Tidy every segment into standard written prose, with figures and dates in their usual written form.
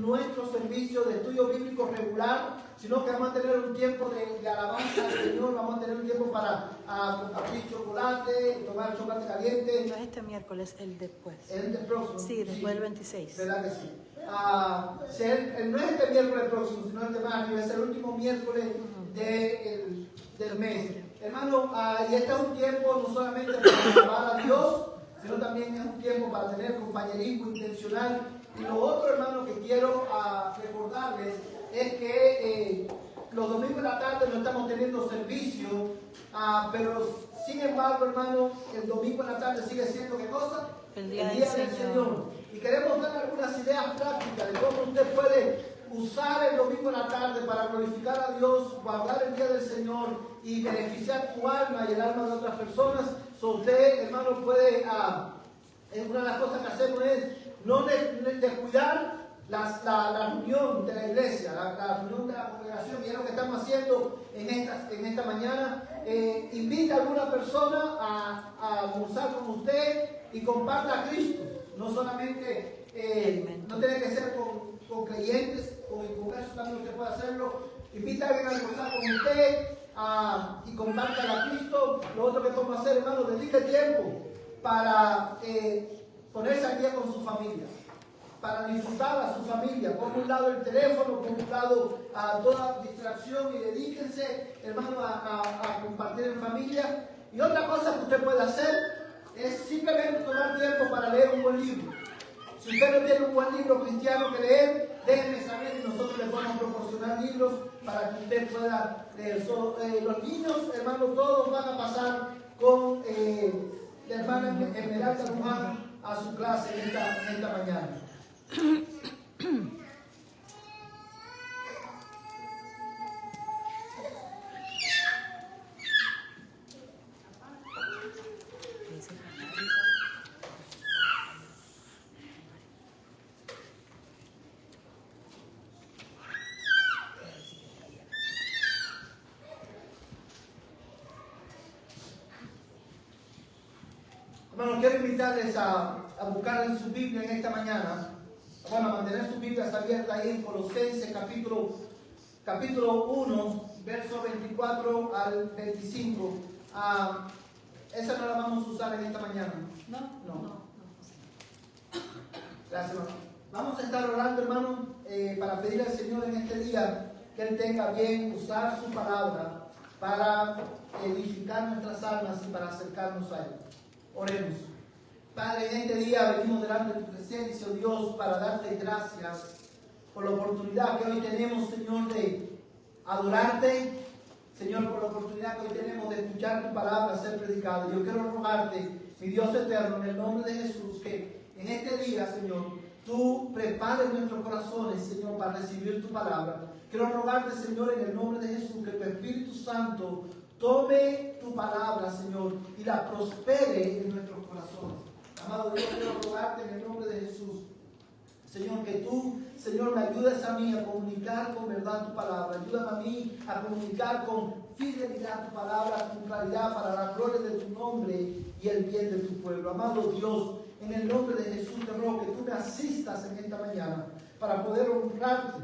nuestro servicio de estudio bíblico regular, sino que vamos a tener un tiempo de alabanza al Señor, vamos a tener un tiempo para abrir chocolate, tomar chocolate caliente. No es este miércoles, el después. El próximo. Sí, después del 26. ¿Verdad que sí? No es este miércoles próximo, sino el de mayo, es el último miércoles del mes. Hermano, y este es un tiempo no solamente para alabar a Dios, sino también es un tiempo para tener compañerismo intencional. Y lo otro, hermano, que quiero recordarles es que los domingos en la tarde no estamos teniendo servicio, pero sin embargo, hermano, el domingo en la tarde sigue siendo ¿qué cosa? El día del del Señor. Y queremos dar algunas ideas prácticas de cómo usted puede usar el domingo en la tarde para glorificar a Dios, guardar el día del Señor y beneficiar tu alma y el alma de otras personas. Usted, hermano, puede, una de las cosas que hacemos es no descuidar la reunión de la iglesia, la reunión de la congregación, y es lo que estamos haciendo en esta mañana. Invita a alguna persona a almorzar con usted y comparta a Cristo. No solamente, no tiene que ser con creyentes, con eso también usted puede hacerlo. Invita a alguien a almorzar con usted y comparta a Cristo. Lo otro que podemos hacer, hermano, dedique tiempo para ponerse al día con su familia, para disfrutar a su familia. Ponga un lado el teléfono, ponga un lado toda distracción y dedíquense, hermano, a compartir en familia. Y otra cosa que usted puede hacer es simplemente tomar tiempo para leer un buen libro. Si usted no tiene un buen libro cristiano que leer, déjenme saber y nosotros les vamos a proporcionar libros para que usted pueda leer. Los niños, hermano, todos van a pasar con la hermana Esmeralda Luján a su clase en esta mañana. Hermanos, quiero invitarles a buscar en su Biblia en esta mañana, a mantener sus Biblias abiertas ahí en Colosenses capítulo 1, versos 24 al 25. Esa no la vamos a usar en esta mañana. No. Gracias, hermano. Vamos a estar orando, hermano, para pedir al Señor en este día que Él tenga bien usar su palabra para edificar nuestras almas y para acercarnos a Él. Oremos. Padre, en este día venimos delante de tu presencia, oh Dios, para darte gracias por la oportunidad que hoy tenemos, Señor, de adorarte. Señor, por la oportunidad que hoy tenemos de escuchar tu palabra ser predicada. Yo quiero rogarte, mi Dios eterno, en el nombre de Jesús, que en este día, Señor, tú prepares nuestros corazones, Señor, para recibir tu palabra. Quiero rogarte, Señor, en el nombre de Jesús, que tu Espíritu Santo tome tu palabra, Señor, y la prospere en nuestros corazones. Amado Dios, quiero rogarte en el nombre de Jesús, Señor, que tú, Señor, me ayudes a mí a comunicar con verdad tu palabra. Ayúdame a mí a comunicar con fidelidad tu palabra, con claridad, para la gloria de tu nombre y el bien de tu pueblo. Amado Dios, en el nombre de Jesús te ruego que tú me asistas en esta mañana para poder honrarte,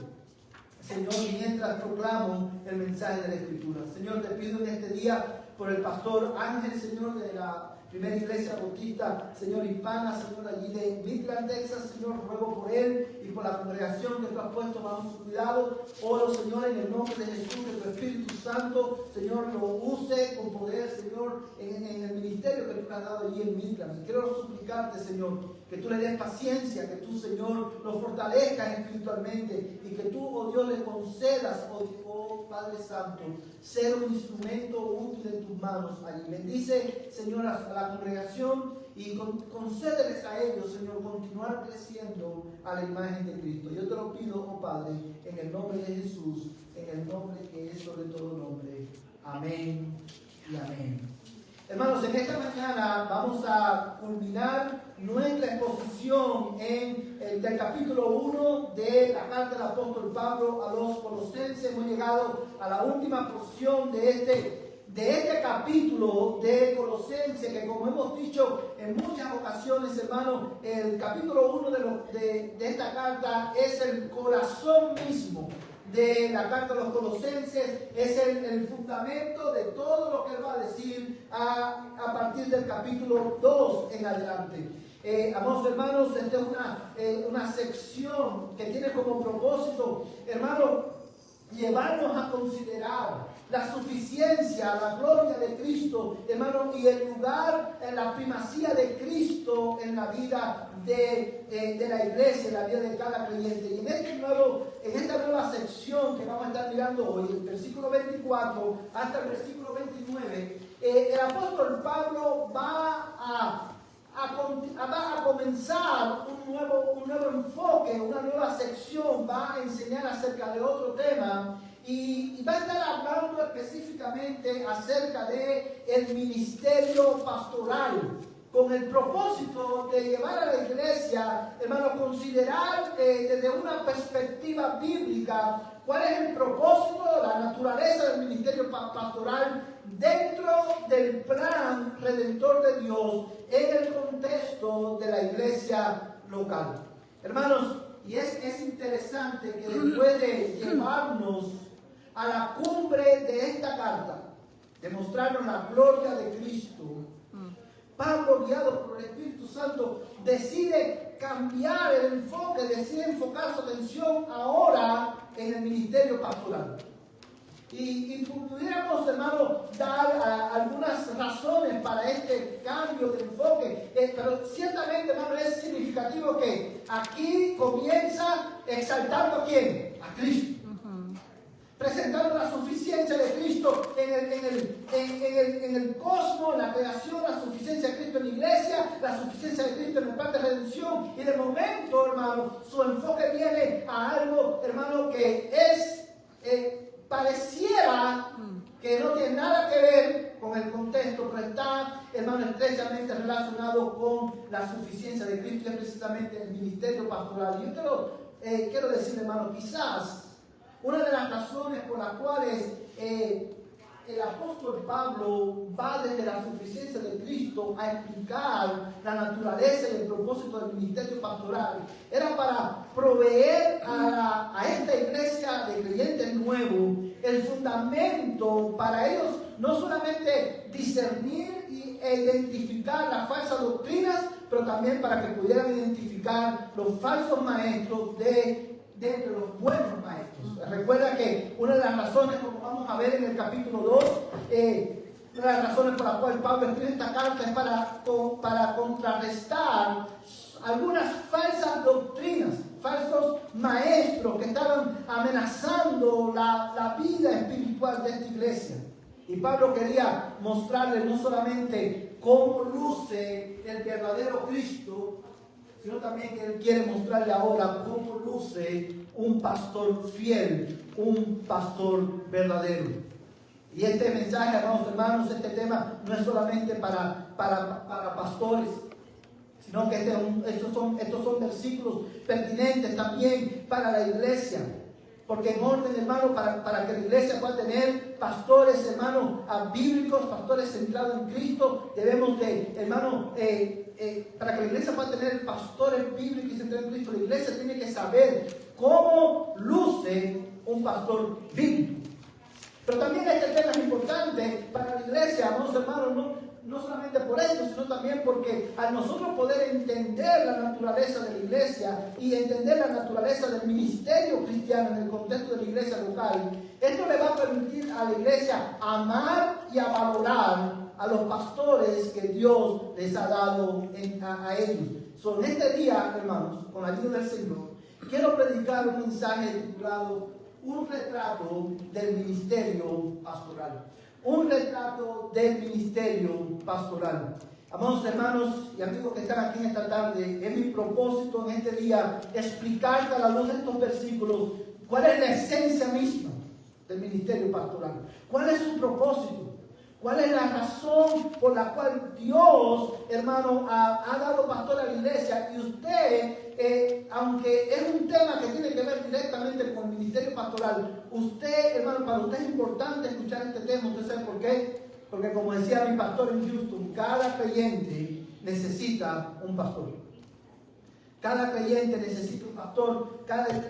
Señor, mientras proclamo el mensaje de la Escritura. Señor, te pido en este día por el pastor Ángel, Señor, de la Primera Iglesia Bautista, Señor, hispana, Señor, allí de Midland, Texas. Señor, ruego por él y por la congregación que tú has puesto bajo su cuidado. Oro, Señor, en el nombre de Jesús, que tu Espíritu Santo, Señor, lo use con poder, Señor, en el ministerio que tú has dado allí en Midland. Y quiero suplicarte, Señor, que tú le des paciencia, que tú, Señor, lo fortalezcas espiritualmente y que tú, oh Dios, le concedas, oh Padre Santo, ser un instrumento útil en tus manos allí. Bendice, Señor, a la congregación y concédeles a ellos, Señor, continuar creciendo a la imagen de Cristo. Yo te lo pido, oh Padre, en el nombre de Jesús, en el nombre que es sobre todo nombre. Amén y amén. Hermanos, en esta mañana vamos a culminar nuestra exposición del capítulo 1 de la carta del apóstol Pablo a los Colosenses. Hemos llegado a la última porción de este de este capítulo de Colosenses, que como hemos dicho en muchas ocasiones, hermano, el capítulo 1 de esta carta es el corazón mismo de la carta de los Colosenses, es el fundamento de todo lo que él va a decir a partir del capítulo 2 en adelante. Amados hermanos, esta es una sección que tiene como propósito, hermano, llevarnos a considerar la suficiencia, la gloria de Cristo, hermano, y el lugar, la primacía de Cristo en la vida de la iglesia, en la vida de cada creyente. Y en esta nueva sección que vamos a estar mirando hoy, el versículo 24 hasta el versículo 29, el apóstol Pablo va a comenzar un nuevo enfoque, una nueva sección, va a enseñar acerca de otro tema y va a estar hablando específicamente acerca de el ministerio pastoral, con el propósito de llevar a la iglesia, hermano, considerar desde una perspectiva bíblica cuál es el propósito, la naturaleza del ministerio pastoral dentro del plan redentor de Dios en el contexto de la iglesia local. Hermanos, y es interesante que después de llevarnos a la cumbre de esta carta, de mostrarnos la gloria de Cristo, Pablo, guiado por el Espíritu Santo, decide cambiar el enfoque, decide enfocar su atención ahora en el ministerio pastoral. Y pudiéramos, hermano, dar algunas razones para este cambio de enfoque, pero ciertamente, hermano, es significativo que aquí comienza exaltando ¿a quién? A Cristo. Presentando la suficiencia de Cristo en el cosmos, la creación, la suficiencia de Cristo en la iglesia, la suficiencia de Cristo en el plan de redención. Y de momento, hermano, su enfoque viene a algo, hermano, que pareciera que no tiene nada que ver con el contexto, pero está, hermano, estrechamente relacionado con la suficiencia de Cristo, y es precisamente el ministerio pastoral. Y yo quiero decir, hermano, quizás una de las razones por las cuales el apóstol Pablo va desde la suficiencia de Cristo a explicar la naturaleza y el propósito del ministerio pastoral era para proveer a esta iglesia de creyentes nuevos el fundamento para ellos no solamente discernir e identificar las falsas doctrinas, pero también para que pudieran identificar los falsos maestros de entre los buenos maestros. Recuerda que una de las razones, como vamos a ver en el capítulo 2, una de las razones por las cuales Pablo escribe esta carta es para contrarrestar algunas falsas doctrinas, falsos maestros que estaban amenazando la vida espiritual de esta iglesia. Y Pablo quería mostrarle no solamente cómo luce el verdadero Cristo, sino también que él quiere mostrarle ahora cómo luce un pastor fiel, un pastor verdadero. Y este mensaje, amados hermanos, este tema no es solamente para pastores, sino que estos son versículos pertinentes también para la iglesia. Porque en orden, hermano, para que la iglesia pueda tener pastores, hermano, bíblicos, pastores centrados en Cristo, debemos de, hermano, para que la iglesia pueda tener pastores bíblicos y centrados en Cristo, la iglesia tiene que saber cómo luce un pastor bíblico. Pero también este tema es importante para la iglesia, amados hermanos, no solamente por esto, sino también porque al nosotros poder entender la naturaleza de la iglesia y entender la naturaleza del ministerio cristiano en el contexto de la iglesia local, esto le va a permitir a la iglesia amar y a valorar a los pastores que Dios les ha dado a ellos. En este día, hermanos, con la ayuda del Señor, quiero predicar un mensaje titulado Un retrato del ministerio pastoral. Un retrato del ministerio pastoral. Amados hermanos y amigos que están aquí en esta tarde, es mi propósito en este día explicarte a la luz de estos versículos cuál es la esencia misma del ministerio pastoral. ¿Cuál es su propósito? ¿Cuál es la razón por la cual Dios, hermano, ha dado pastor a la iglesia? Y usted, aunque es un tema que tiene que ver directamente con el ministerio ministerio pastoral. Usted, hermano, para usted es importante escuchar este tema. ¿Usted sabe por qué? Porque como decía mi pastor en Houston, cada creyente necesita un pastor. Cada creyente necesita un pastor,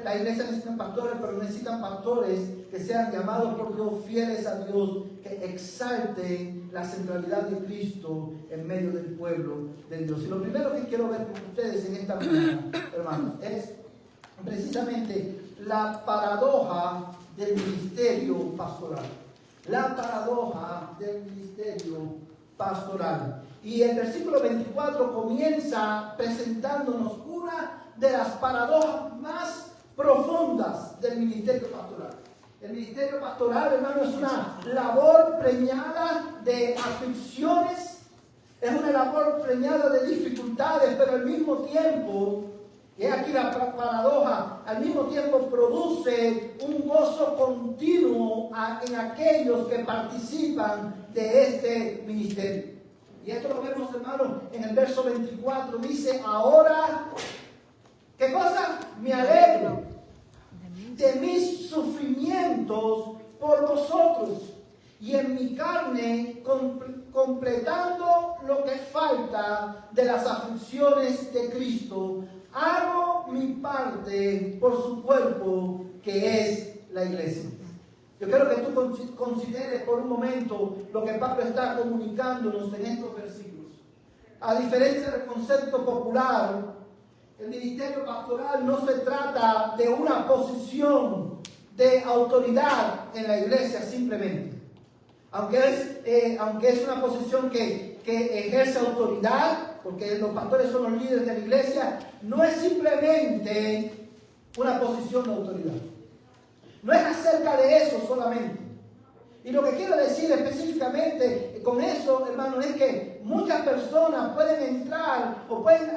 la iglesia necesita pastores, pero necesitan pastores que sean llamados por Dios, fieles a Dios, que exalten la centralidad de Cristo en medio del pueblo de Dios. Y lo primero que quiero ver con ustedes en esta mañana, hermanos, es precisamente la paradoja del ministerio pastoral. La paradoja del ministerio pastoral. Y el versículo 24 comienza presentándonos una de las paradojas más profundas del ministerio pastoral. El ministerio pastoral, hermano, es una labor preñada de aflicciones, es una labor preñada de dificultades, pero al mismo tiempo, y aquí la paradoja, al mismo tiempo produce un gozo continuo en aquellos que participan de este ministerio. Y esto lo vemos, hermano, en el verso 24. Dice, ahora, ¿qué cosa? Me alegro de mis sufrimientos por vosotros, y en mi carne completando lo que falta de las aflicciones de Cristo, hago mi parte por su cuerpo, que es la iglesia. Yo quiero que tú consideres por un momento lo que Pablo está comunicándonos en estos versículos. A diferencia del concepto popular, el ministerio pastoral no se trata de una posición de autoridad en la iglesia simplemente. Aunque es una posición que ejerce autoridad, porque los pastores son los líderes de la iglesia, no es simplemente una posición de autoridad. No es acerca de eso solamente. Y lo que quiero decir específicamente con eso, hermano, es que muchas personas pueden entrar o pueden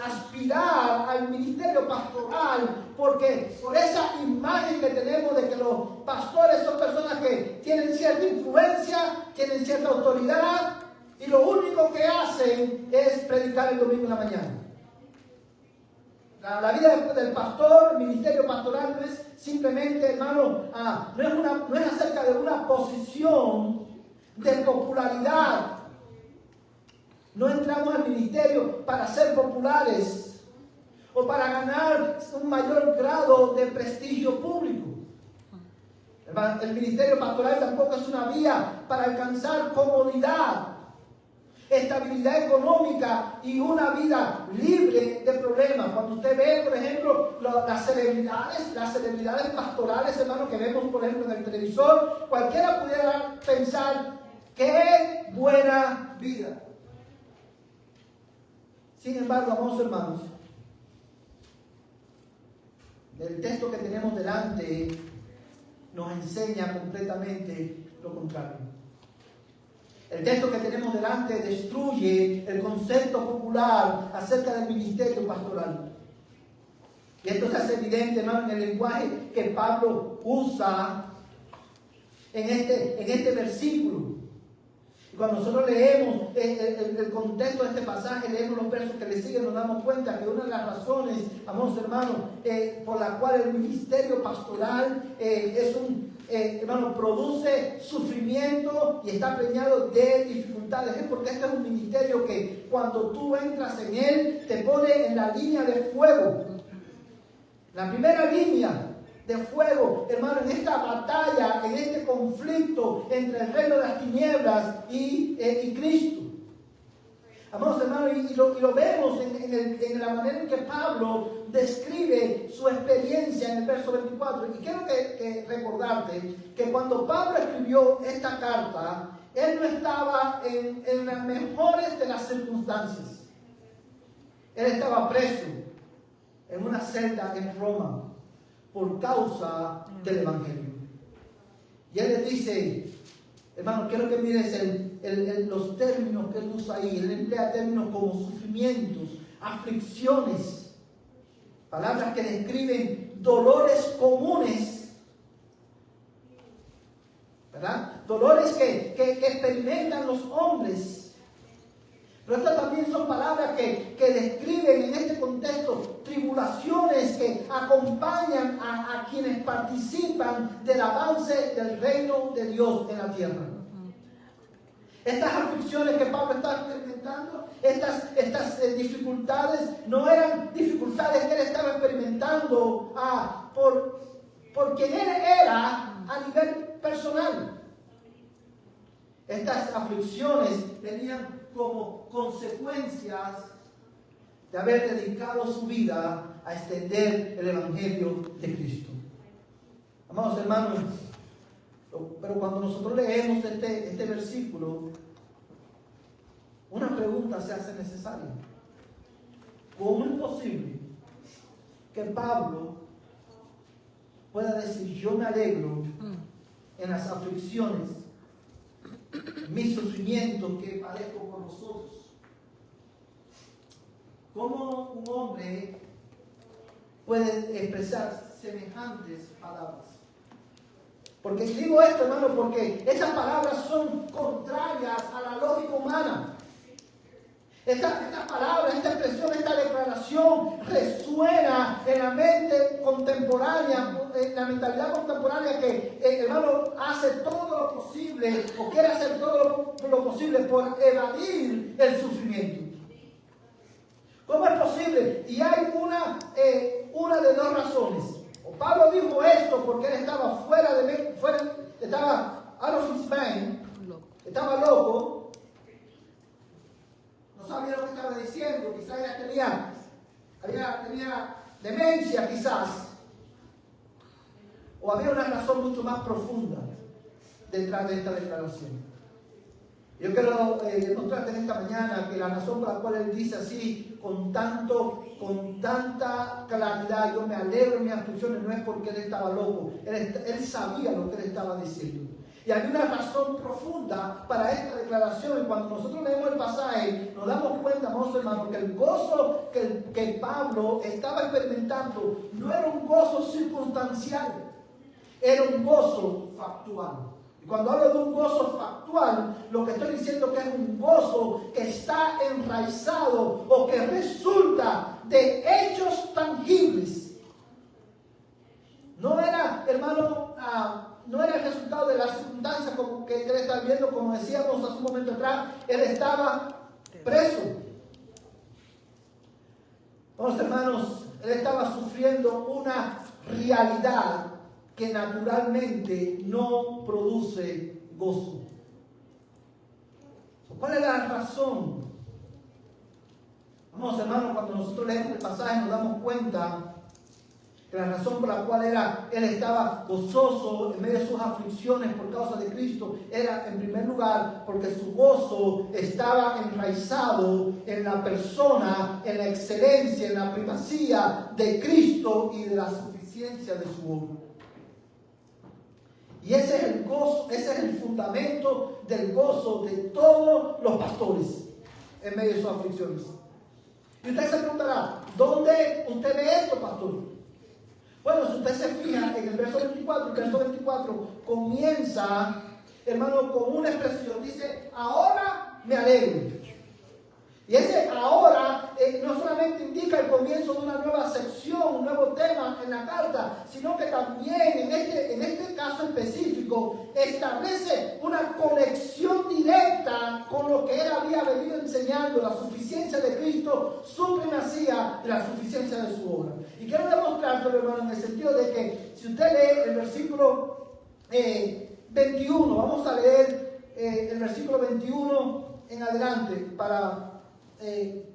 aspirar al ministerio pastoral porque por esa imagen que tenemos de que los pastores son personas que tienen cierta influencia, tienen cierta autoridad y lo único que hacen es predicar el domingo en la mañana. La vida del pastor, el ministerio pastoral no es simplemente, hermano, no es acerca de una posición de popularidad. No entramos al ministerio para ser populares o para ganar un mayor grado de prestigio público. El ministerio pastoral tampoco es una vía para alcanzar comodidad, estabilidad económica y una vida libre de problemas. Cuando usted ve, por ejemplo, las celebridades pastorales, hermano, que vemos, por ejemplo, en el televisor, cualquiera pudiera pensar, ¡qué buena vida! Sin embargo, amados hermanos, el texto que tenemos delante nos enseña completamente lo contrario. El texto que tenemos delante destruye el concepto popular acerca del ministerio pastoral. Y esto se hace evidente, hermano, en el lenguaje que Pablo usa en este versículo. Y cuando nosotros leemos el contexto de este pasaje, leemos los versos que le siguen, nos damos cuenta que una de las razones, amados hermanos, por la cual el ministerio pastoral hermano, produce sufrimiento y está preñado de dificultades, es porque este es un ministerio que cuando tú entras en él, te pone en la línea de fuego. La primera línea de fuego, hermano, en esta batalla, en este conflicto entre el reino de las tinieblas y Cristo. Amados hermanos, y lo vemos en la manera en que Pablo describe su experiencia en el verso 24. Y quiero que recordarte que cuando Pablo escribió esta carta, él no estaba en las mejores de las circunstancias. Él estaba preso en una celda en Roma por causa del Evangelio. Y él le dice, hermano, quiero que mires los términos que él usa ahí. Él emplea términos como sufrimientos, aflicciones, palabras que describen dolores comunes, ¿verdad? Dolores que experimentan los hombres. Pero estas también son palabras que describen en este contexto tribulaciones que acompañan a quienes participan del avance del reino de Dios en la tierra. Estas aflicciones que Pablo estaba experimentando, estas dificultades, no eran dificultades que él estaba experimentando por quien él era a nivel personal. Estas aflicciones venían como consecuencias de haber dedicado su vida a extender el Evangelio de Cristo. Amados hermanos, pero cuando nosotros leemos este versículo, una pregunta se hace necesaria. ¿Cómo es posible que Pablo pueda decir: yo me alegro en las aflicciones, mis sufrimientos que padezco por vosotros? ¿Cómo un hombre puede expresar semejantes palabras? Porque digo esto, hermano, porque estas palabras son contrarias a la lógica humana. Estas palabras, esta expresión, esta declaración resuena en la mente contemporánea, en la mentalidad contemporánea que el hermano hace todo lo posible o quiere hacer todo lo posible por evadir el sufrimiento. ¿Cómo es posible? Y hay una de dos razones. O Pablo dijo esto porque él estaba estaba out of his mind, estaba loco, no sabía lo que estaba diciendo, quizás ya tenía demencia quizás, o había una razón mucho más profunda detrás de esta declaración. Yo quiero demostrarte en esta mañana que la razón por la cual él dice así, con tanta claridad: yo me alegro en mis aflicciones, no es porque él estaba loco. Él sabía lo que él estaba diciendo. Y hay una razón profunda para esta declaración. Y cuando nosotros leemos el pasaje, nos damos cuenta, amados hermanos, que el gozo que Pablo estaba experimentando no era un gozo circunstancial, era un gozo factual. Y cuando hablo de un gozo factual, lo que estoy diciendo que es un gozo que está enraizado o que resulta de hechos tangibles. No era, hermano, no era el resultado de las circunstancias como que él está viendo, como decíamos hace un momento atrás. Él estaba preso. Vamos, hermanos, él estaba sufriendo una realidad que naturalmente no produce gozo. ¿Cuál es la razón? Vamos, hermanos, cuando nosotros leemos el pasaje nos damos cuenta que la razón por la cual él estaba gozoso en medio de sus aflicciones por causa de Cristo era, en primer lugar, porque su gozo estaba enraizado en la persona, en la excelencia, en la primacía de Cristo y de la suficiencia de su obra. Y ese es el gozo, ese es el fundamento del gozo de todos los pastores en medio de sus aflicciones. Y usted se preguntará: ¿dónde usted ve esto, pastor? Bueno, si usted se fija en el verso 24, comienza, hermano, con una expresión. Dice: ahora me alegro. Y ese ahora no solamente indica el comienzo de una nueva sección, un nuevo tema en la carta, sino que también en este caso específico establece una conexión directa con lo que él había venido enseñando: la suficiencia de Cristo, su primacía y la suficiencia de su obra. Y quiero demostrarlo, hermano, en el sentido de que si usted lee el versículo 21, vamos a leer el versículo 21 en adelante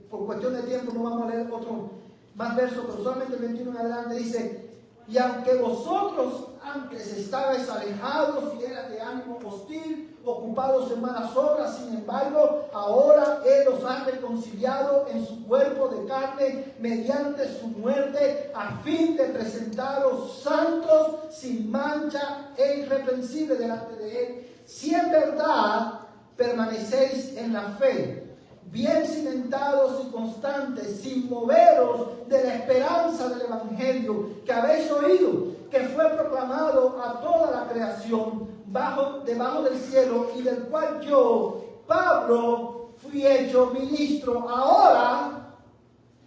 por cuestión de tiempo no vamos a leer otro más versos, pero solamente el 21 en adelante dice: y aunque vosotros antes estabais alejados y eras de ánimo hostil, ocupados en malas obras, sin embargo, ahora Él os ha reconciliado en su cuerpo de carne mediante su muerte, a fin de presentaros santos, sin mancha e irreprensibles delante de Él, si en verdad permanecéis en la fe, bien cimentados y constantes, sin moveros de la esperanza del Evangelio que habéis oído, que fue proclamado a toda la creación debajo del cielo, y del cual yo, Pablo, fui hecho ministro. Ahora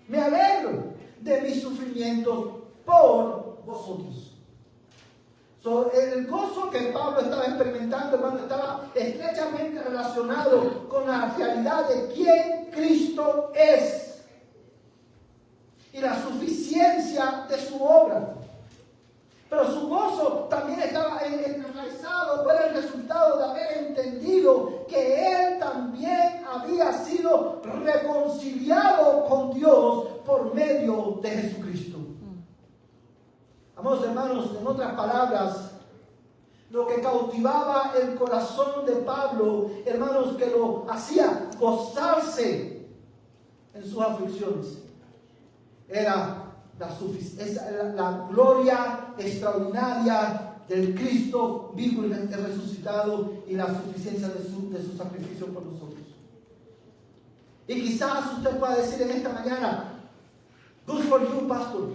me alegro de mis sufrimientos por vosotros. El gozo que Pablo estaba experimentando, hermano, estaba estrechamente relacionado con la realidad de quién Cristo es y la suficiencia de su obra. Pero su gozo también estaba enraizado por el resultado de haber entendido que él también había sido reconciliado con Dios por medio de Jesucristo. Amados hermanos, en otras palabras, lo que cautivaba el corazón de Pablo, hermanos, que lo hacía gozarse en sus aflicciones, era la gloria extraordinaria del Cristo vivo y resucitado y la suficiencia de su sacrificio por nosotros. Y quizás usted pueda decir en esta mañana, good for you, pastor.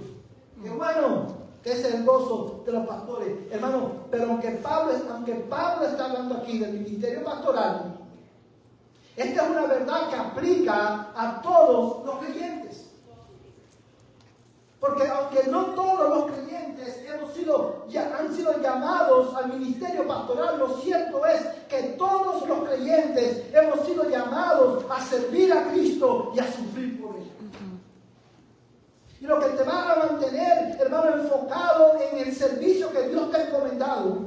Qué bueno, que ese es el gozo de los pastores. Hermano, pero aunque Pablo está hablando aquí del ministerio pastoral, esta es una verdad que aplica a todos los creyentes. Porque aunque no todos los creyentes han sido llamados al ministerio pastoral, lo cierto es que todos los creyentes hemos sido llamados a servir a Cristo y a sufrir por Él. Y lo que te va a mantener, hermano, enfocado en el servicio que Dios te ha encomendado.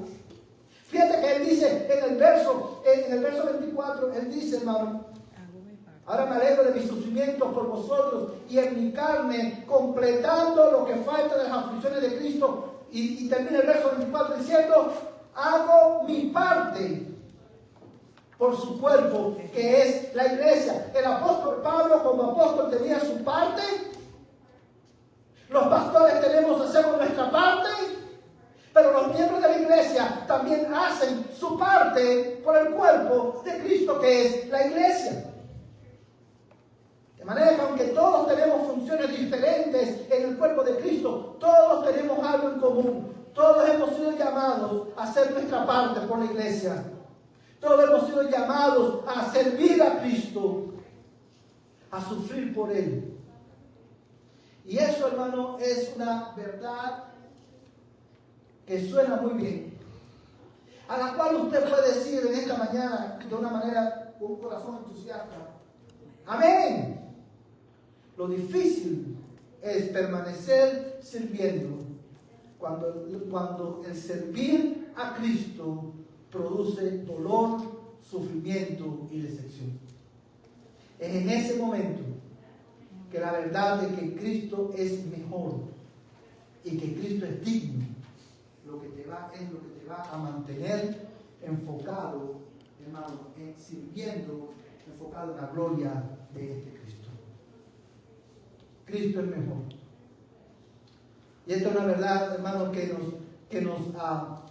Fíjate que Él dice en el verso 24, Él dice, hermano, ahora me alegro de mis sufrimientos por vosotros y en mi carne, completando lo que falta de las aflicciones de Cristo. Y termina el verso 24 diciendo, hago mi parte por su cuerpo, que es la iglesia. El apóstol Pablo, como apóstol, tenía su parte. Los pastores hacemos nuestra parte. Pero los miembros de la iglesia también hacen su parte por el cuerpo de Cristo, que es la iglesia. De manera que aunque todos tenemos funciones diferentes en el cuerpo de Cristo, todos tenemos algo en común. Todos hemos sido llamados a hacer nuestra parte por la iglesia. Todos hemos sido llamados a servir a Cristo, a sufrir por Él. Y eso, hermano, es una verdad que suena muy bien, a la cual usted puede decir en esta mañana de una manera, con un corazón entusiasta, amén. Lo difícil es permanecer sirviendo cuando el servir a Cristo produce dolor, sufrimiento y decepción. Es en ese momento que la verdad de que Cristo es mejor y que Cristo es digno es lo que te va a mantener enfocado, hermano, sirviendo, enfocado en la gloria de este Cristo. Cristo es mejor. Y esto es una verdad, hermano, que nos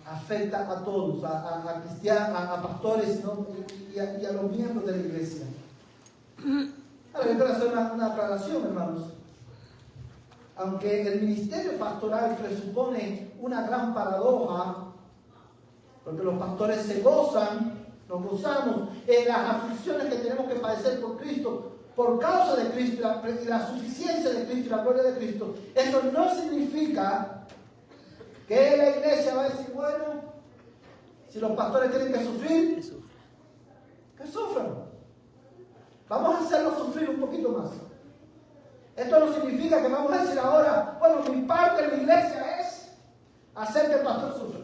afecta a todos, a cristianos, a pastores, ¿no? y a los miembros de la iglesia. Ahora, yo quiero hacer una aclaración, hermanos. Aunque el ministerio pastoral presupone una gran paradoja, porque los pastores se gozan, nos gozamos en las aflicciones que tenemos que padecer por Cristo, por causa de Cristo, la suficiencia de Cristo y la gloria de Cristo. Eso no significa que la iglesia va a decir, bueno, si los pastores tienen que sufrir, que sufran. Vamos a hacerlos sufrir un poquito más. Esto no significa que vamos a decir ahora, bueno, mi parte en la iglesia es hacer que el pastor sufra.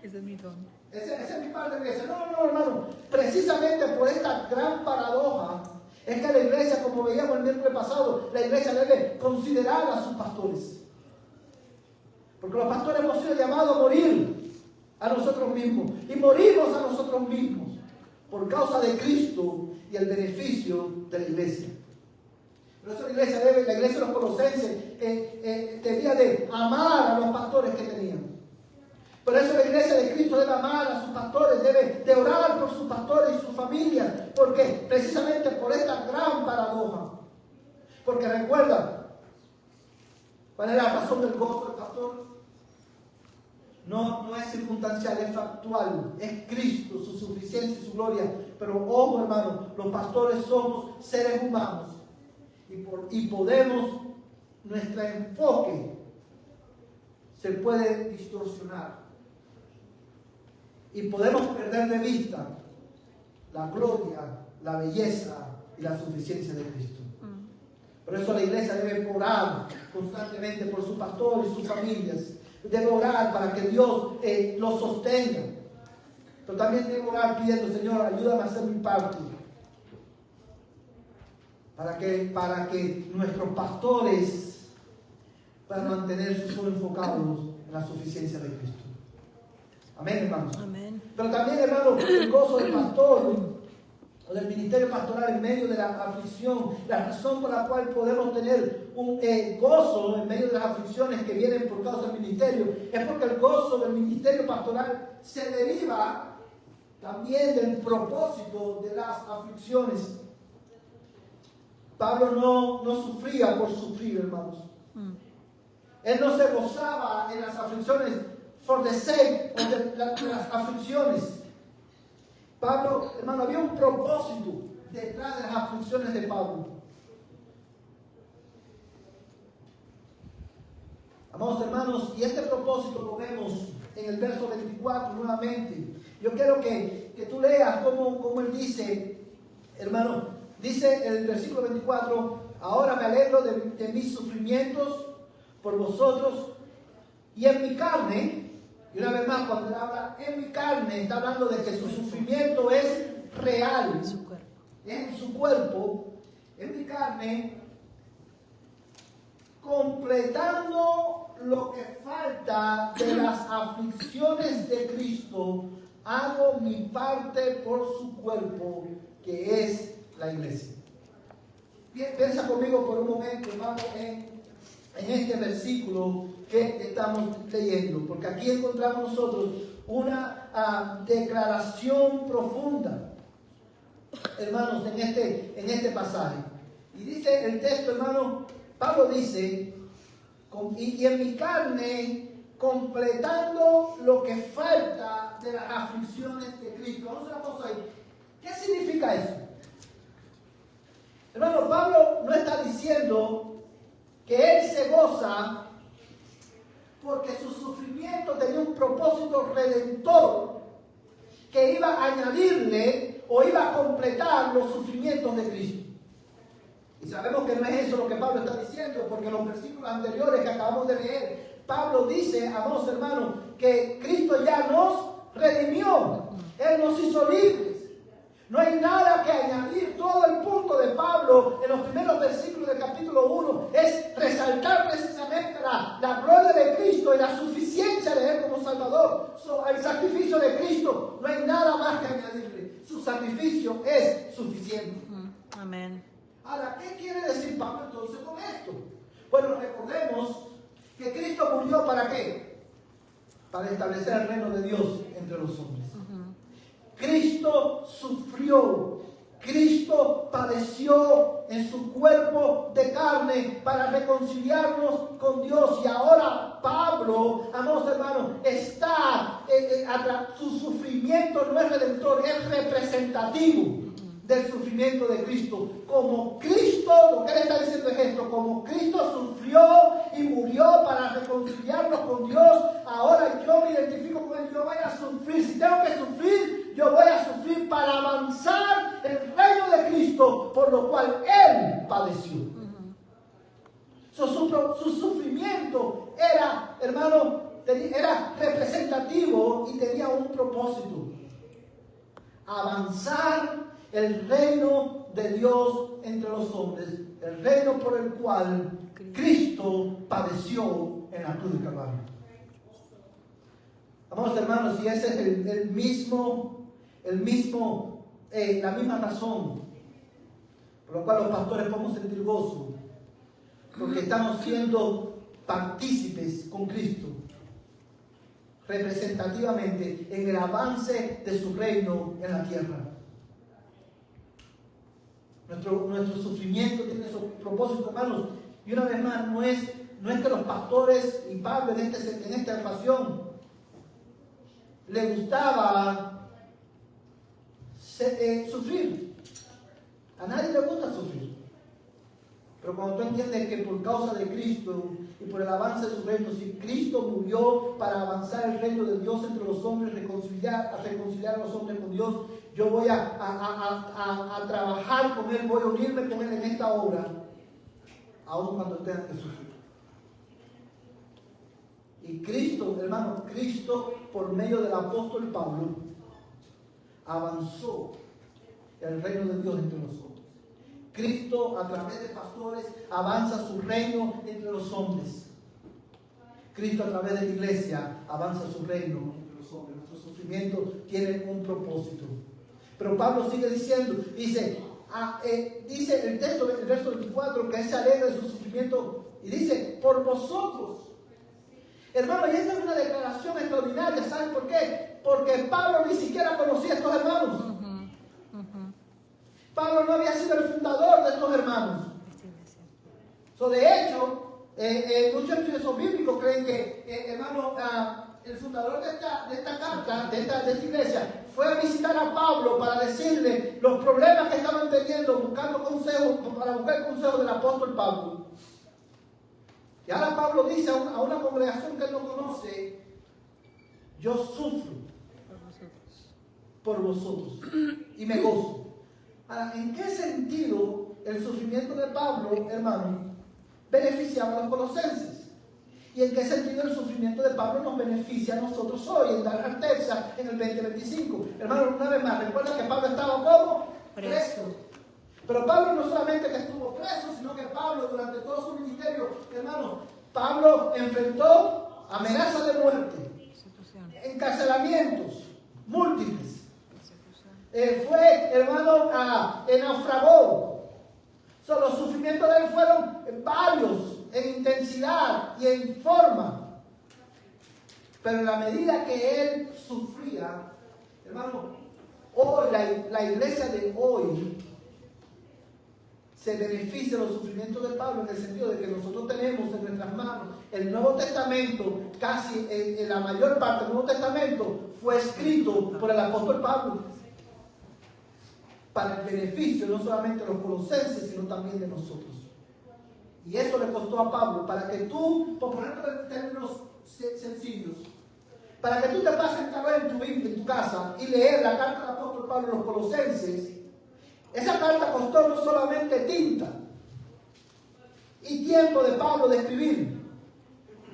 Ese es mi don. Esa es mi parte de la iglesia. No, hermano. Precisamente por esta gran paradoja es que la iglesia, como veíamos el miércoles pasado, la iglesia debe considerar a sus pastores. Porque los pastores hemos sido llamados a morir a nosotros mismos. Y morimos a nosotros mismos por causa de Cristo y el beneficio de la iglesia. Por eso la iglesia de los Colosenses debía de amar a los pastores que tenían. Por eso la iglesia de Cristo debe amar a sus pastores, debe de orar por sus pastores y sus familias, porque precisamente por esta gran paradoja. Porque recuerda, ¿cuál es la razón del gozo del pastor? No es circunstancial, es factual, es Cristo, su suficiencia y su gloria. Pero ojo, hermano, los pastores somos seres humanos y podemos, nuestro enfoque se puede distorsionar y podemos perder de vista la gloria, la belleza y la suficiencia de Cristo. Por eso la iglesia debe orar constantemente por su pastor y sus familias. Debe orar para que Dios los sostenga. Pero también debe orar pidiendo, Señor, ayúdame a hacer mi parte. Para que nuestros pastores puedan mantener sus ojos enfocados en la suficiencia de Cristo. Amén, hermanos. Amén. Pero también, hermanos, el gozo del pastor o del ministerio pastoral en medio de la aflicción, la razón por la cual podemos tener un gozo en medio de las aflicciones que vienen por causa del ministerio, es porque el gozo del ministerio pastoral se deriva también del propósito de las aflicciones. Pablo no sufría por sufrir, hermanos. Él no se gozaba en las aflicciones for the sake de las aflicciones. Pablo, hermano, había un propósito detrás de las aflicciones de Pablo. Amados hermanos, y este propósito lo vemos en el verso 24 nuevamente. Yo quiero que tú leas cómo él dice, hermano, dice el versículo 24, ahora me alegro de mis sufrimientos por vosotros y en mi carne. Y una vez más, cuando él habla en mi carne, está hablando de que su sufrimiento es real. En su cuerpo. En su cuerpo, en mi carne, completando lo que falta de las aflicciones de Cristo, hago mi parte por su cuerpo, que es la iglesia. Piensa conmigo por un momento, hermano, en este versículo que estamos leyendo, porque aquí encontramos nosotros una declaración profunda, hermanos, en este pasaje. Y dice el texto, hermano, Pablo dice, y en mi carne, completando lo que falta de las aflicciones de Cristo. Vamos a una cosa ahí. ¿Qué significa eso? Hermano, Pablo no está diciendo que él se goza porque su sufrimiento tenía un propósito redentor que iba a añadirle o iba a completar los sufrimientos de Cristo. Y sabemos que no es eso lo que Pablo está diciendo, porque en los versículos anteriores que acabamos de leer, Pablo dice, amados hermanos, que Cristo ya nos redimió, Él nos hizo libres. No hay nada que añadir. Todo el punto de Pablo en los primeros versículos del capítulo 1 es resaltar precisamente la gloria de Cristo y la suficiencia de Él como Salvador. El sacrificio de Cristo, no hay nada más que añadirle. Su sacrificio es suficiente. Amén. Ahora, ¿qué quiere decir Pablo entonces con esto? Bueno, recordemos que Cristo murió ¿para qué? Para establecer el reino de Dios entre los hombres. Cristo sufrió, Cristo padeció en su cuerpo de carne para reconciliarnos con Dios. Y ahora Pablo, amados hermanos, su sufrimiento no es redentor, es representativo del sufrimiento de Cristo. Como Cristo, lo que él está diciendo es esto, como Cristo sufrió y murió para reconciliarnos con Dios, ahora yo me identifico con él, yo voy a sufrir. Si tengo que sufrir, yo voy a sufrir para avanzar el reino de Cristo, por lo cual él padeció. Su sufrimiento era, hermano, era representativo y tenía un propósito: avanzar el reino de Dios entre los hombres, el reino por el cual Cristo padeció en la cruz de Calvario. Amados hermanos, y esa es la misma razón por la cual los pastores podemos sentir gozo, porque estamos siendo partícipes con Cristo representativamente en el avance de su reino en la tierra. Nuestro sufrimiento tiene su propósito, hermanos. Y una vez más, no es que los pastores y Pablo en esta ocasión le gustaba sufrir. A nadie le gusta sufrir. Pero cuando tú entiendes que por causa de Cristo y por el avance de su reino, si Cristo murió para avanzar el reino de Dios entre los hombres, reconciliar a los hombres con Dios, yo voy a trabajar con Él, voy a unirme con Él en esta obra, aun cuando tenga que sufrir. Y Cristo, hermano, Cristo por medio del apóstol Pablo avanzó el reino de Dios entre los hombres. Cristo a través de pastores avanza su reino entre los hombres. Cristo a través de la iglesia avanza su reino entre los hombres. Nuestro sufrimiento tiene un propósito. Pero Pablo sigue diciendo, dice el texto del verso 24 que él se alegra de su sufrimiento y dice, por vosotros. Hermano, y esta es una declaración extraordinaria. ¿Saben por qué? Porque Pablo ni siquiera conocía a estos hermanos. Pablo no había sido el fundador de estos hermanos. De hecho, muchos estudiosos bíblicos creen que, hermano, el fundador de esta carta, de esta iglesia, fue a visitar a Pablo para decirle los problemas que estaban teniendo, buscando consejos, para buscar el consejo del apóstol Pablo. Y ahora Pablo dice a una congregación que él no conoce, yo sufro por vosotros y me gozo. Ahora, ¿en qué sentido el sufrimiento de Pablo, hermano, beneficiaba a los colosenses? ¿Y en qué sentido el sufrimiento de Pablo nos beneficia a nosotros hoy, en dar certeza en el 2025? Hermano, una vez más, recuerda que Pablo estaba como preso. Pero Pablo no solamente que estuvo preso, sino que Pablo durante todo su ministerio, hermano, Pablo enfrentó amenazas de muerte, encarcelamientos múltiples. Fue, hermano, naufragó. Los sufrimientos de él fueron varios en intensidad y en forma. Pero en la medida que él sufría, hermano, hoy la iglesia de hoy se beneficia de los sufrimientos de Pablo en el sentido de que nosotros tenemos en nuestras manos el Nuevo Testamento, casi en la mayor parte del Nuevo Testamento fue escrito por el apóstol Pablo para el beneficio no solamente de los colosenses, sino también de nosotros. Y eso le costó a Pablo, para que tú, por ponerlo en términos sencillos, para que tú te pases en tu Biblia, en tu casa, y leer la carta del apóstol Pablo a los colosenses, esa carta costó no solamente tinta y tiempo de Pablo de escribir.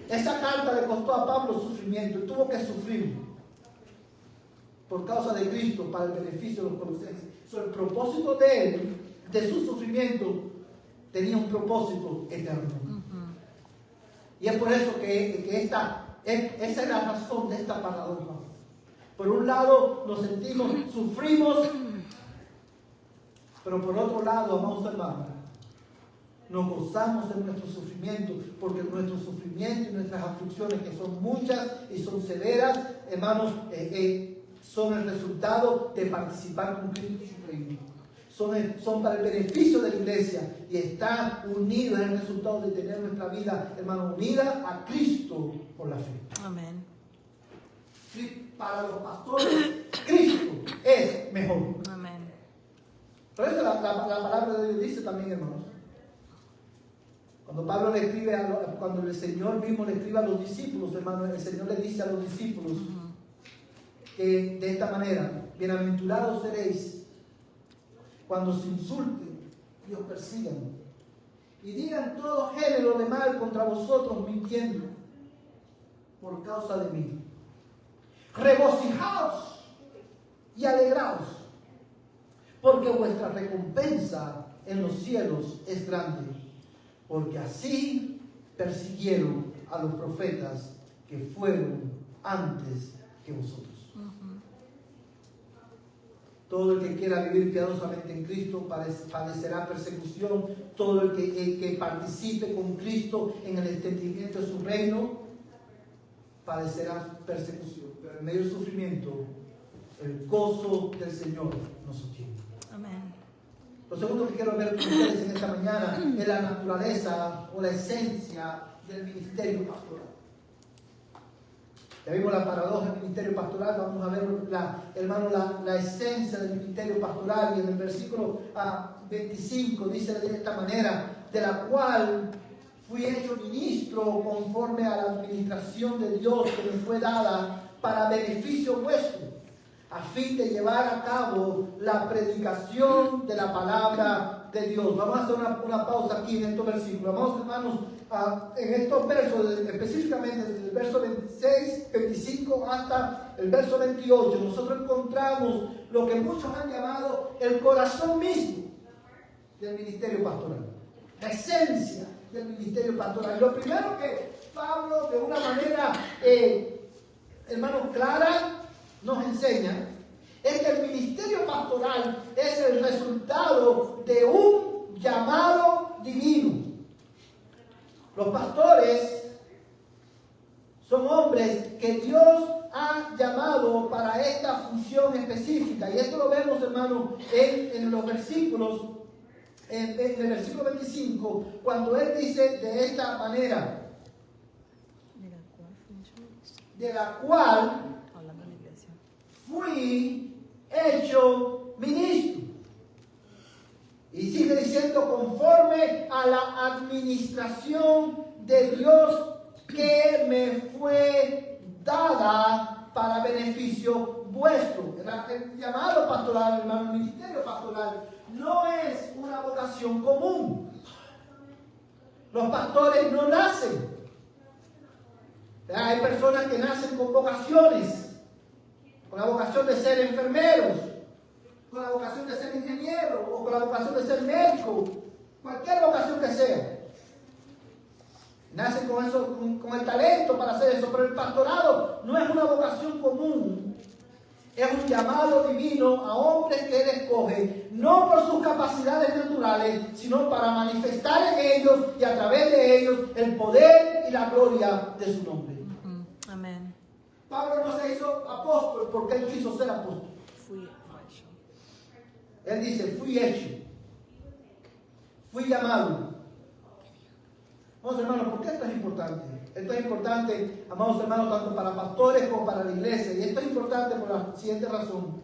Esa carta le costó a Pablo sufrimiento, y tuvo que sufrir por causa de Cristo para el beneficio de los colosenses. El propósito de él, de su sufrimiento, tenía un propósito eterno. Y es por eso que esa es la razón de esta paradoja. Por un lado nos sentimos, sufrimos, pero por otro lado, amados hermanos, nos gozamos de nuestro sufrimiento, porque nuestro sufrimiento y nuestras aflicciones, que son muchas y son severas, hermanos, son el resultado de participar con Cristo en su reino. Son para el beneficio de la iglesia y están unidos en el resultado de tener nuestra vida, hermano, unida a Cristo por la fe. Amén. Para los pastores, Cristo es mejor. Amén. Por eso la palabra de Dios dice también, hermanos. Cuando Pablo le escribe, cuando el Señor mismo le escribe a los discípulos, hermanos, el Señor le dice a los discípulos que de esta manera, bienaventurados seréis cuando os insulten y os persigan y digan todo género de mal contra vosotros mintiendo por causa de mí. Regocijaos y alegraos, porque vuestra recompensa en los cielos es grande, porque así persiguieron a los profetas que fueron antes que vosotros. Todo el que quiera vivir piadosamente en Cristo padecerá persecución. Todo el que participe con Cristo en el extendimiento de su reino padecerá persecución. Pero en medio del sufrimiento, el gozo del Señor nos sostiene. Amén. Lo segundo que quiero ver con ustedes en esta mañana es la naturaleza o la esencia del ministerio pastoral. Ya vimos la paradoja del ministerio pastoral, vamos a ver, la esencia del ministerio pastoral. Y en el versículo 25 dice de esta manera: de la cual fui hecho ministro conforme a la administración de Dios que me fue dada para beneficio vuestro, a fin de llevar a cabo la predicación de la palabra de Dios. Vamos a hacer una pausa aquí en estos versículos. Vamos, hermanos, en estos versos, específicamente desde el verso 26, 25 hasta el verso 28, nosotros encontramos lo que muchos han llamado el corazón mismo del ministerio pastoral, la esencia del ministerio pastoral. Lo primero que Pablo, de una manera, hermanos, clara, nos enseña es que el ministerio pastoral es el resultado de un llamado divino. Los pastores son hombres que Dios ha llamado para esta función específica. Y esto lo vemos, hermanos, en los versículos, en el versículo 25, cuando él dice de esta manera, de la cual fui hecho ministro. Y sigue diciendo, conforme a la administración de Dios que me fue dada para beneficio vuestro. El llamado pastoral, hermano, el ministerio pastoral no es una vocación común. Los pastores no nacen. Hay personas que nacen con vocaciones, con la vocación de ser enfermeros, con la vocación de ser ingeniero, o con la vocación de ser médico, cualquier vocación que sea. Nacen con eso, con el talento para hacer eso, pero el pastorado no es una vocación común. Es un llamado divino a hombres que Él escoge, no por sus capacidades naturales, sino para manifestar en ellos y a través de ellos el poder y la gloria de su nombre. Amén. Pablo no se hizo apóstol porque él quiso ser apóstol. Fui hecho. Él dice, fui hecho, fui llamado. Vamos, hermanos, ¿por qué esto es importante? Esto es importante, amados hermanos, tanto para pastores como para la iglesia. Y esto es importante por la siguiente razón.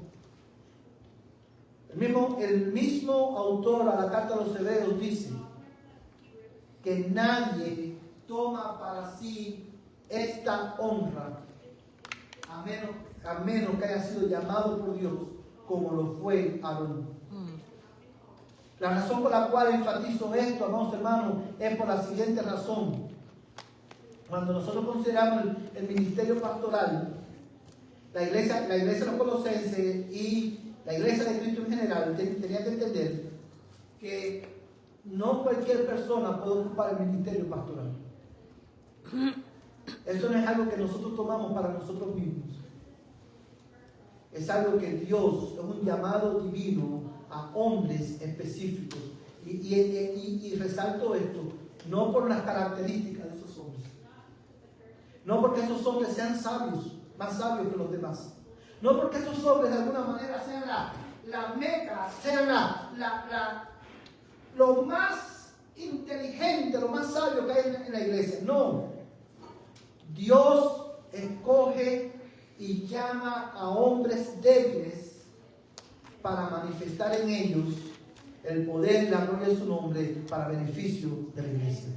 El mismo autor a la carta a los Hebreos dice que nadie toma para sí esta honra a menos que haya sido llamado por Dios como lo fue Aarón. La razón por la cual enfatizo esto, amados hermanos, es por la siguiente razón. Cuando nosotros consideramos el ministerio pastoral, la iglesia de los Colosenses y la iglesia de Cristo en general, tenía que entender que no cualquier persona puede ocupar el ministerio pastoral. Eso no es algo que nosotros tomamos para nosotros mismos. Es algo que Dios, es un llamado divino a hombres específicos. Y resalto esto, no por las características de esos hombres. No porque esos hombres sean sabios, más sabios que los demás. No porque esos hombres de alguna manera sean la meca, sean lo más inteligente, lo más sabio que hay en la iglesia. No. Dios escoge y llama a hombres débiles para manifestar en ellos el poder y la gloria de su nombre para beneficio de la iglesia.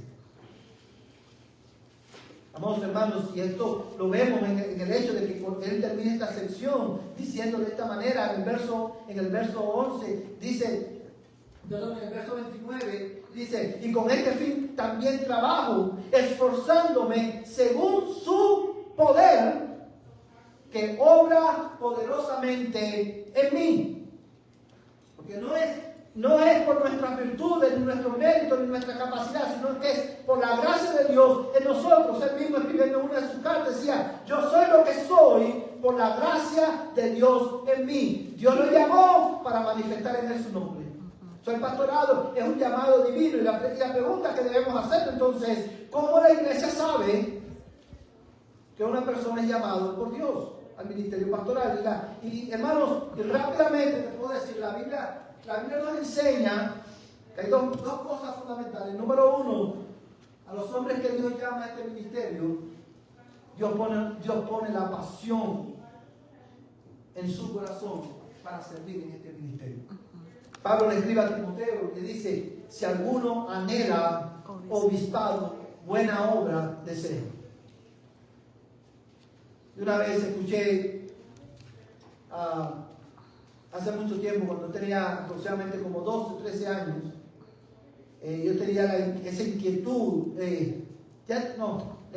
Amados hermanos, y esto lo vemos en el hecho de que él termina esta sección diciendo de esta manera, en el verso 11, dice, perdón, en el verso 29, dice, y con este fin también trabajo, esforzándome según su poder, que obra poderosamente en mí. Porque no es por nuestras virtudes, ni nuestro mérito, ni nuestra capacidad, sino que es por la gracia de Dios en nosotros. Él mismo escribiendo en una de sus cartas decía, yo soy lo que soy por la gracia de Dios en mí. Dios lo llamó para manifestar en él su nombre. El pastorado es un llamado divino. Y la pregunta que debemos hacer entonces es, ¿cómo la iglesia sabe que una persona es llamado por Dios al ministerio pastoral? Y hermanos, rápidamente te puedo decir, la Biblia nos enseña que hay dos cosas fundamentales. Número uno, a los hombres que Dios llama a este ministerio, Dios pone la pasión en su corazón para servir en este ministerio. Pablo le escribe a Timoteo y le dice, si alguno anhela obispado, buena obra desea. Y una vez escuché hace mucho tiempo, cuando tenía aproximadamente como 12 o 13 años, yo tenía esa inquietud, les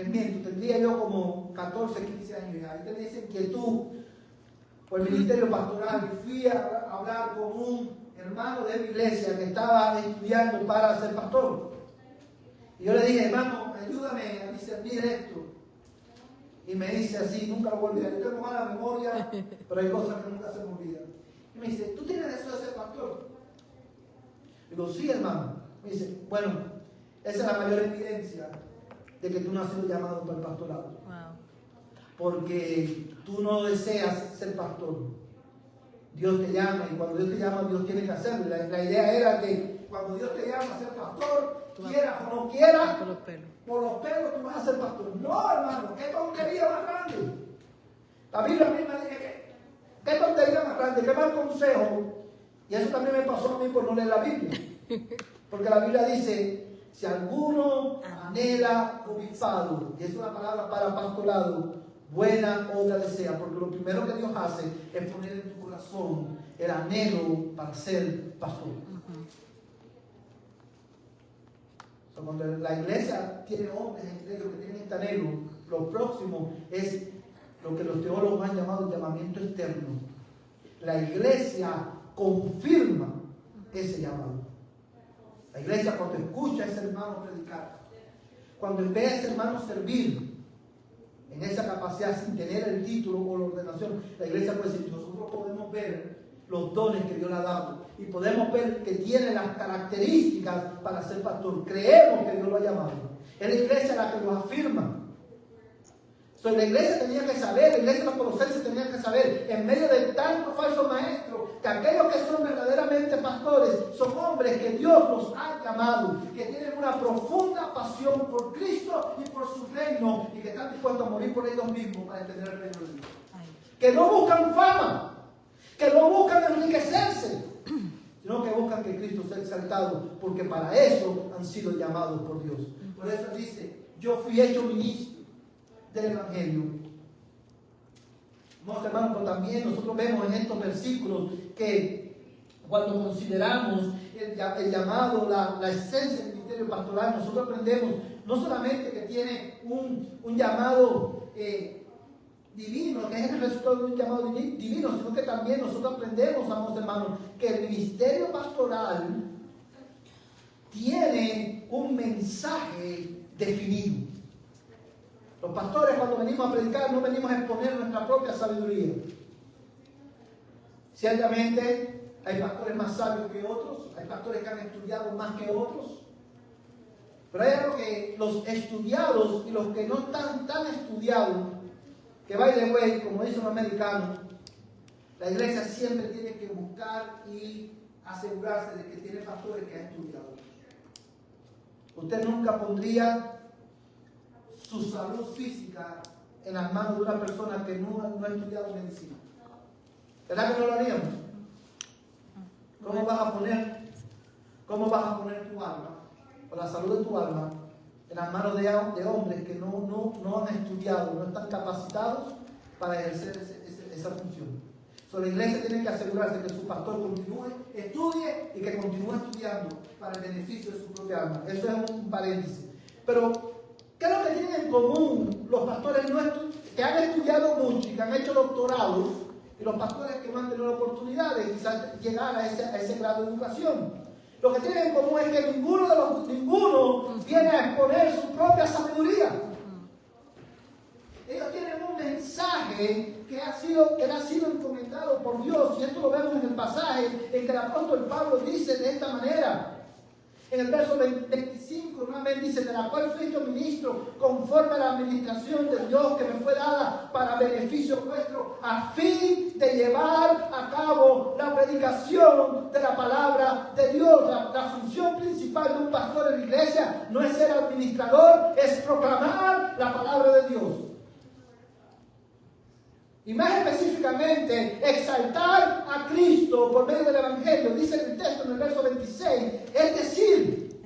miento, tendría yo como 14, 15 años ya, y tenía esa inquietud por el ministerio pastoral, y fui a hablar con un hermano de mi iglesia que estaba estudiando para ser pastor. Y yo le dije, hermano, ayúdame a discernir esto. Y me dice así, nunca lo voy a olvidar, yo tengo mala memoria, pero hay cosas que nunca se me olvidan. Y me dice, ¿tú tienes deseo de ser pastor? Digo, sí, hermano. Me dice, bueno, esa es la mayor evidencia de que tú no has sido llamado para el pastorado. Wow. Porque tú no deseas ser pastor. Dios te llama, y cuando Dios te llama, Dios tiene que hacerlo. La idea era que cuando Dios te llama a ser pastor, quieras o no quieras, por los pelos tú vas a ser pastor. No, hermano, qué tontería más grande. La Biblia misma dice que qué tontería más grande, qué mal consejo. Y eso también me pasó a mí por no leer la Biblia. Porque la Biblia dice, si alguno anhela obispado, y es una palabra para pastorado, buena obra desea, porque lo primero que Dios hace es poner en tu corazón el anhelo para ser pastor. Cuando la iglesia tiene hombres entre ellos que tienen este anhelo, lo próximo es lo que los teólogos han llamado el llamamiento externo. La iglesia confirma ese llamado. La iglesia, cuando escucha a ese hermano predicar, cuando ve a ese hermano servir en esa capacidad sin tener el título o la ordenación, la iglesia puede decir, nosotros podemos ver los dones que Dios le ha dado y podemos ver que tiene las características para ser pastor. Creemos que Dios lo ha llamado. Es la iglesia la que lo afirma. La iglesia tenía que saber, la iglesia de los Colosenses tenía que saber, en medio de tantos falsos maestros, que aquellos que son verdaderamente pastores son hombres que Dios los ha llamado, que tienen una profunda pasión por Cristo y por su reino, y que están dispuestos a morir por ellos mismos para entender el reino de Dios. Que no buscan fama, que no buscan enriquecerse, sino que buscan que Cristo sea exaltado, porque para eso han sido llamados por Dios. Por eso dice, yo fui hecho ministro del Evangelio. Hermanos, pero también nosotros vemos en estos versículos que cuando consideramos el llamado, la esencia del ministerio pastoral, nosotros aprendemos no solamente que tiene un llamado divino, que es el resultado de un llamado divino, sino que también nosotros aprendemos, amados hermanos, que el ministerio pastoral tiene un mensaje definido. Los pastores, cuando venimos a predicar, no venimos a exponer nuestra propia sabiduría. Ciertamente hay pastores más sabios que otros, hay pastores que han estudiado más que otros, pero hay algo que los estudiados y los que no están tan estudiados, que by the way, como dice un americano, la iglesia siempre tiene que buscar y asegurarse de que tiene pastores que han estudiado. Usted nunca pondría su salud física en las manos de una persona que no ha estudiado medicina. ¿Verdad que no lo haríamos? ¿Cómo vas a poner tu alma, o la salud de tu alma, en las manos de hombres que no han estudiado, no están capacitados para ejercer esa función? La iglesia tiene que asegurarse que su pastor estudie y que continúe estudiando para el beneficio de su propia alma. Eso es un paréntesis. Pero ¿qué es lo que tienen en común los pastores que han estudiado mucho y que han hecho doctorados y los pastores que no han tenido la oportunidad de quizás llegar a ese grado de educación? Lo que tienen en común es que ninguno viene a exponer su propia sabiduría. Ellos tienen un mensaje que ha sido encomendado por Dios, y esto lo vemos en el pasaje en que el apóstol Pablo dice de esta manera. En el verso 25 nuevamente dice, de la cual fui yo ministro conforme a la administración de Dios que me fue dada para beneficio vuestro, a fin de llevar a cabo la predicación de la palabra de Dios. La función principal de un pastor en la iglesia no es ser administrador, es proclamar la palabra de Dios. Y más específicamente, exaltar a Cristo por medio del Evangelio, dice el texto en el verso 26, es decir,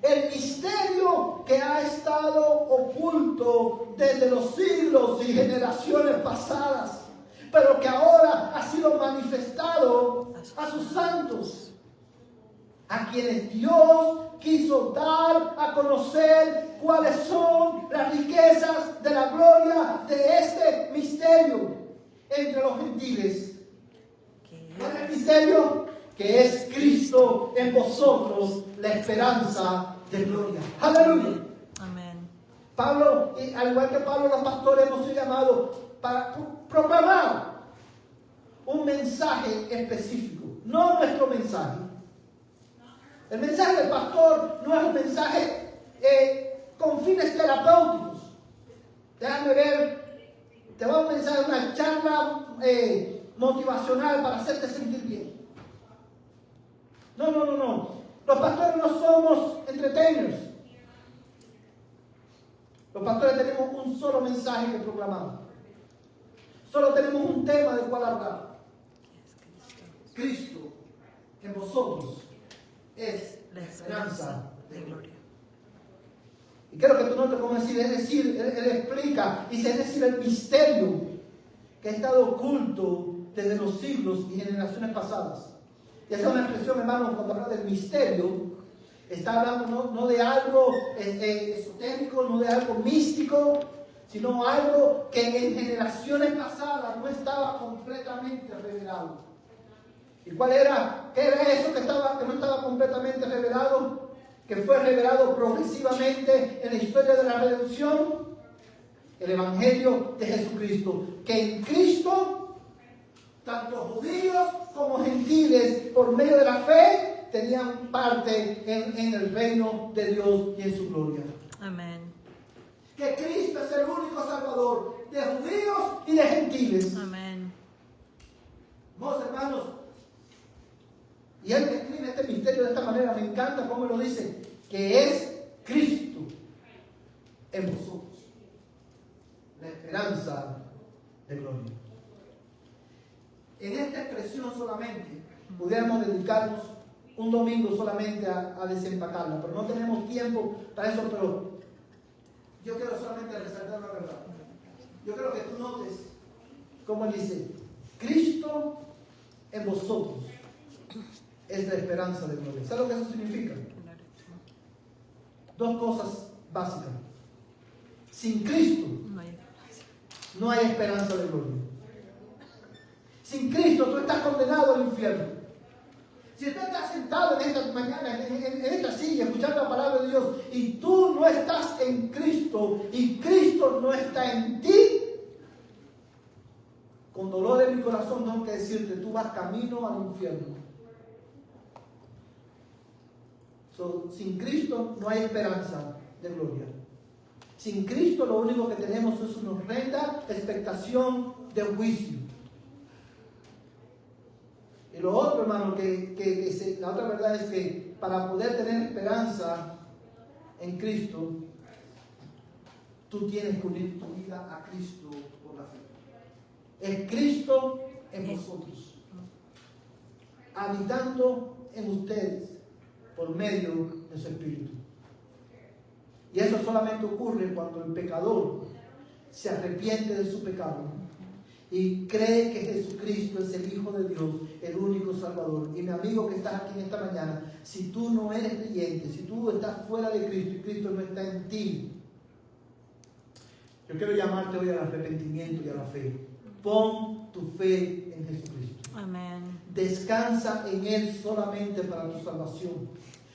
el misterio que ha estado oculto desde los siglos y generaciones pasadas, pero que ahora ha sido manifestado a sus santos, a quienes Dios quiso dar a conocer cuáles son las riquezas de la gloria de este misterio entre los gentiles. ¿Cuál es el misterio? Que es Cristo en vosotros, la esperanza de gloria. ¡Aleluya! Amén. Pablo, al igual que Pablo, los pastores hemos sido llamados para proclamar un mensaje específico, no nuestro mensaje. El mensaje del pastor no es un mensaje con fines terapéuticos. Déjame ver, te voy a mensaje, una charla motivacional para hacerte sentir bien. No. Los pastores no somos entertainers. Los pastores tenemos un solo mensaje que proclamamos. Solo tenemos un tema del cual hablar. Cristo en vosotros es la esperanza de gloria. Y quiero que tú notes cómo decir, es decir, él explica, dice, es decir, el misterio que ha estado oculto desde los siglos y generaciones pasadas. Y esa es una expresión, hermanos, cuando habla del misterio, está hablando no de algo esotérico, no de algo místico, sino algo que en generaciones pasadas no estaba completamente revelado. ¿Y cuál era? ¿Qué era eso que no estaba completamente revelado? Que fue revelado progresivamente en la historia de la redención. El Evangelio de Jesucristo. Que en Cristo, tanto judíos como gentiles, por medio de la fe, tenían parte en el reino de Dios y en su gloria. Amén. Que Cristo es el único Salvador de judíos y de gentiles. Amén. Vos, hermanos, y él describe este misterio de esta manera, me encanta cómo lo dice, que es Cristo en vosotros, la esperanza de gloria. En esta expresión solamente pudiéramos dedicarnos un domingo solamente a desempacarla, pero no tenemos tiempo para eso, pero yo quiero solamente resaltar la verdad. Yo quiero que tú notes cómo él dice, Cristo en vosotros es la esperanza de gloria. ¿Sabes lo que eso significa? Dos cosas básicas. Sin Cristo no hay esperanza de gloria. Sin Cristo tú estás condenado al infierno. Si tú estás sentado en esta mañana, en esta silla, escuchando la palabra de Dios, y tú no estás en Cristo, y Cristo no está en ti, con dolor en mi corazón tengo que decirte, tú vas camino al infierno. Sin Cristo no hay esperanza de gloria. Sin Cristo lo único que tenemos es una horrenda expectación de juicio. Y lo otro, hermano, la otra verdad es que para poder tener esperanza en Cristo, tú tienes que unir tu vida a Cristo por la fe. Es Cristo en vosotros, habitando en ustedes por medio de su Espíritu. Y eso solamente ocurre cuando el pecador se arrepiente de su pecado y cree que Jesucristo es el Hijo de Dios, el único Salvador. Y mi amigo que estás aquí en esta mañana, si tú no eres creyente, si tú estás fuera de Cristo y Cristo no está en ti, yo quiero llamarte hoy al arrepentimiento y a la fe. Pon tu fe en Jesucristo. Amén. Descansa en Él solamente para tu salvación.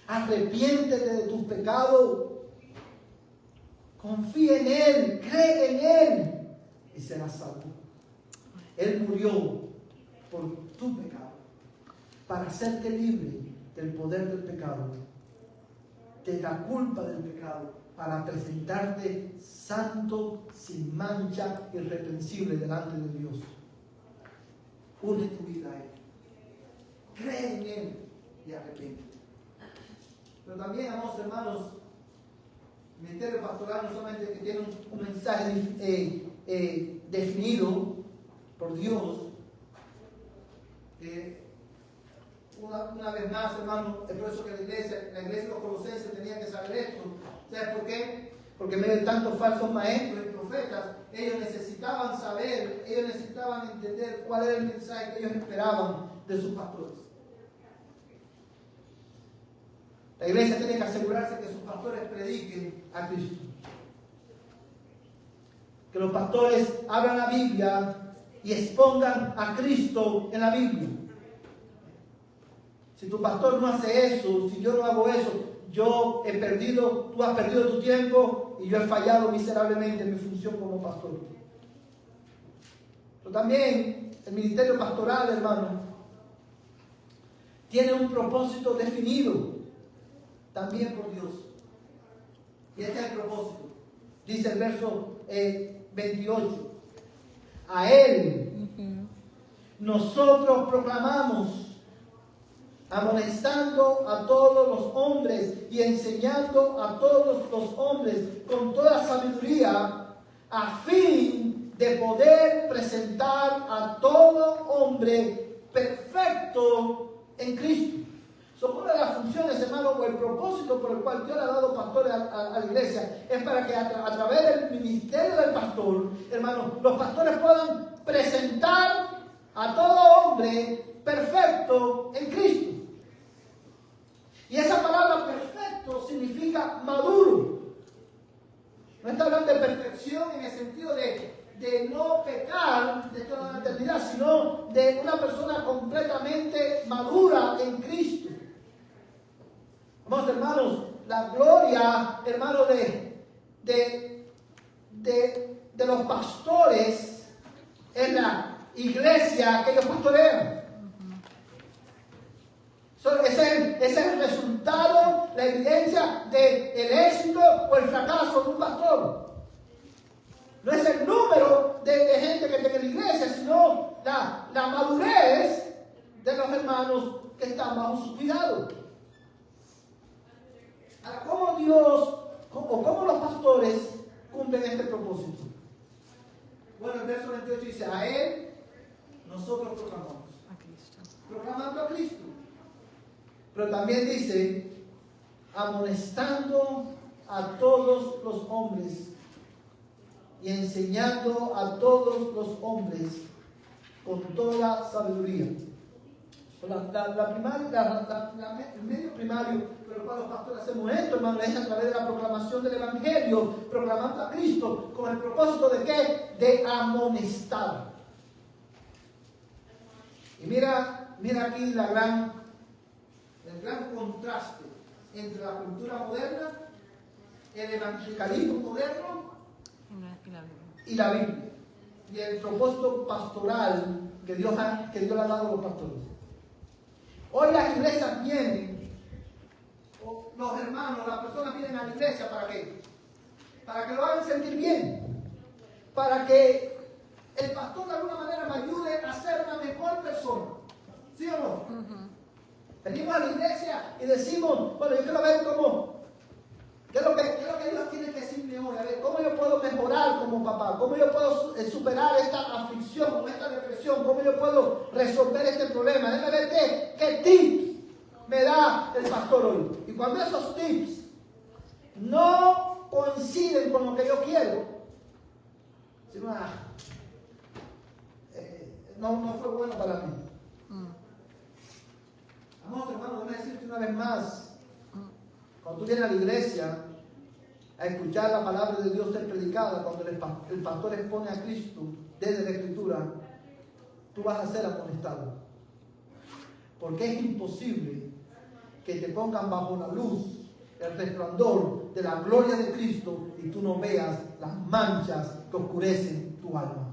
Arrepiéntete de tus pecados. Confía en Él, cree en Él y serás salvo. Él murió por tu pecado, para hacerte libre del poder del pecado, de la culpa del pecado, para presentarte santo, sin mancha, irreprensible delante de Dios. Une tu vida a Él. Cree en Él y arrepiéntete. Pero también, amados hermanos, ministerio pastoral no solamente que tiene un mensaje definido por Dios. Una vez más, hermano, es por eso que la iglesia de los Colosenses tenía que saber esto. ¿Sabes por qué? Porque en medio de tantos falsos maestros y profetas, ellos necesitaban saber, ellos necesitaban entender cuál era el mensaje que ellos esperaban de sus pastores. La iglesia tiene que asegurarse que sus pastores prediquen a Cristo. Que los pastores abran la Biblia y expongan a Cristo en la Biblia. Si tu pastor no hace eso, si yo no hago eso, tú has perdido tu tiempo y yo he fallado miserablemente en mi función como pastor. Pero también el ministerio pastoral, hermano, tiene un propósito definido también por Dios. Y este es el propósito. Dice el verso 28. A Él nosotros proclamamos, amonestando a todos los hombres y enseñando a todos los hombres con toda sabiduría, a fin de poder presentar a todo hombre perfecto en Cristo. Una de las funciones, hermano, o el propósito por el cual Dios le ha dado pastores a la iglesia, es para que a través del ministerio del pastor, hermano, los pastores puedan presentar a todo hombre perfecto en Cristo. Y esa palabra perfecto significa maduro. No está hablando de perfección en el sentido de no pecar de toda la eternidad, sino de una persona completamente madura en Cristo. Vamos, hermanos, la gloria, hermano, de los pastores en la iglesia que ellos pastorean. Ese es el resultado, la evidencia del éxito o el fracaso de un pastor. No es el número de gente que tiene la iglesia, sino la madurez de los hermanos que están bajo su cuidado. Ahora, ¿cómo Dios o cómo los pastores cumplen este propósito? Bueno, el verso 28 dice, a Él nosotros proclamamos. A Cristo. Proclamando a Cristo. Pero también dice, amonestando a todos los hombres y enseñando a todos los hombres con toda sabiduría. El medio primario por el cual los pastores hacemos esto, hermano, es a través de la proclamación del Evangelio, proclamando a Cristo, con el propósito de ¿qué? De amonestar. Y mira aquí el gran contraste entre la cultura moderna, el evangelicalismo moderno y la Biblia. Y el propósito pastoral que Dios le ha dado a los pastores. Hoy las iglesias vienen, o los hermanos, las personas vienen a la iglesia ¿para qué? Para que lo hagan sentir bien. Para que el pastor de alguna manera me ayude a ser una mejor persona. ¿Sí o no? Venimos a la iglesia y decimos, bueno, yo quiero ver ¿qué es lo que Dios tiene que decirme hoy? A ver, ¿cómo yo puedo mejorar como papá? ¿Cómo yo puedo superar esta aflicción o esta depresión? ¿Cómo yo puedo resolver este problema? Déjame ver qué tips me da el pastor hoy. Y cuando esos tips no coinciden con lo que yo quiero, no fue bueno para mí. Vamos, hermano, déjame decirte una vez más. Cuando tú vienes a la iglesia a escuchar la palabra de Dios ser predicada, cuando el pastor expone a Cristo desde la Escritura, tú vas a ser amonestado. Porque es imposible que te pongan bajo la luz, el resplandor de la gloria de Cristo y tú no veas las manchas que oscurecen tu alma.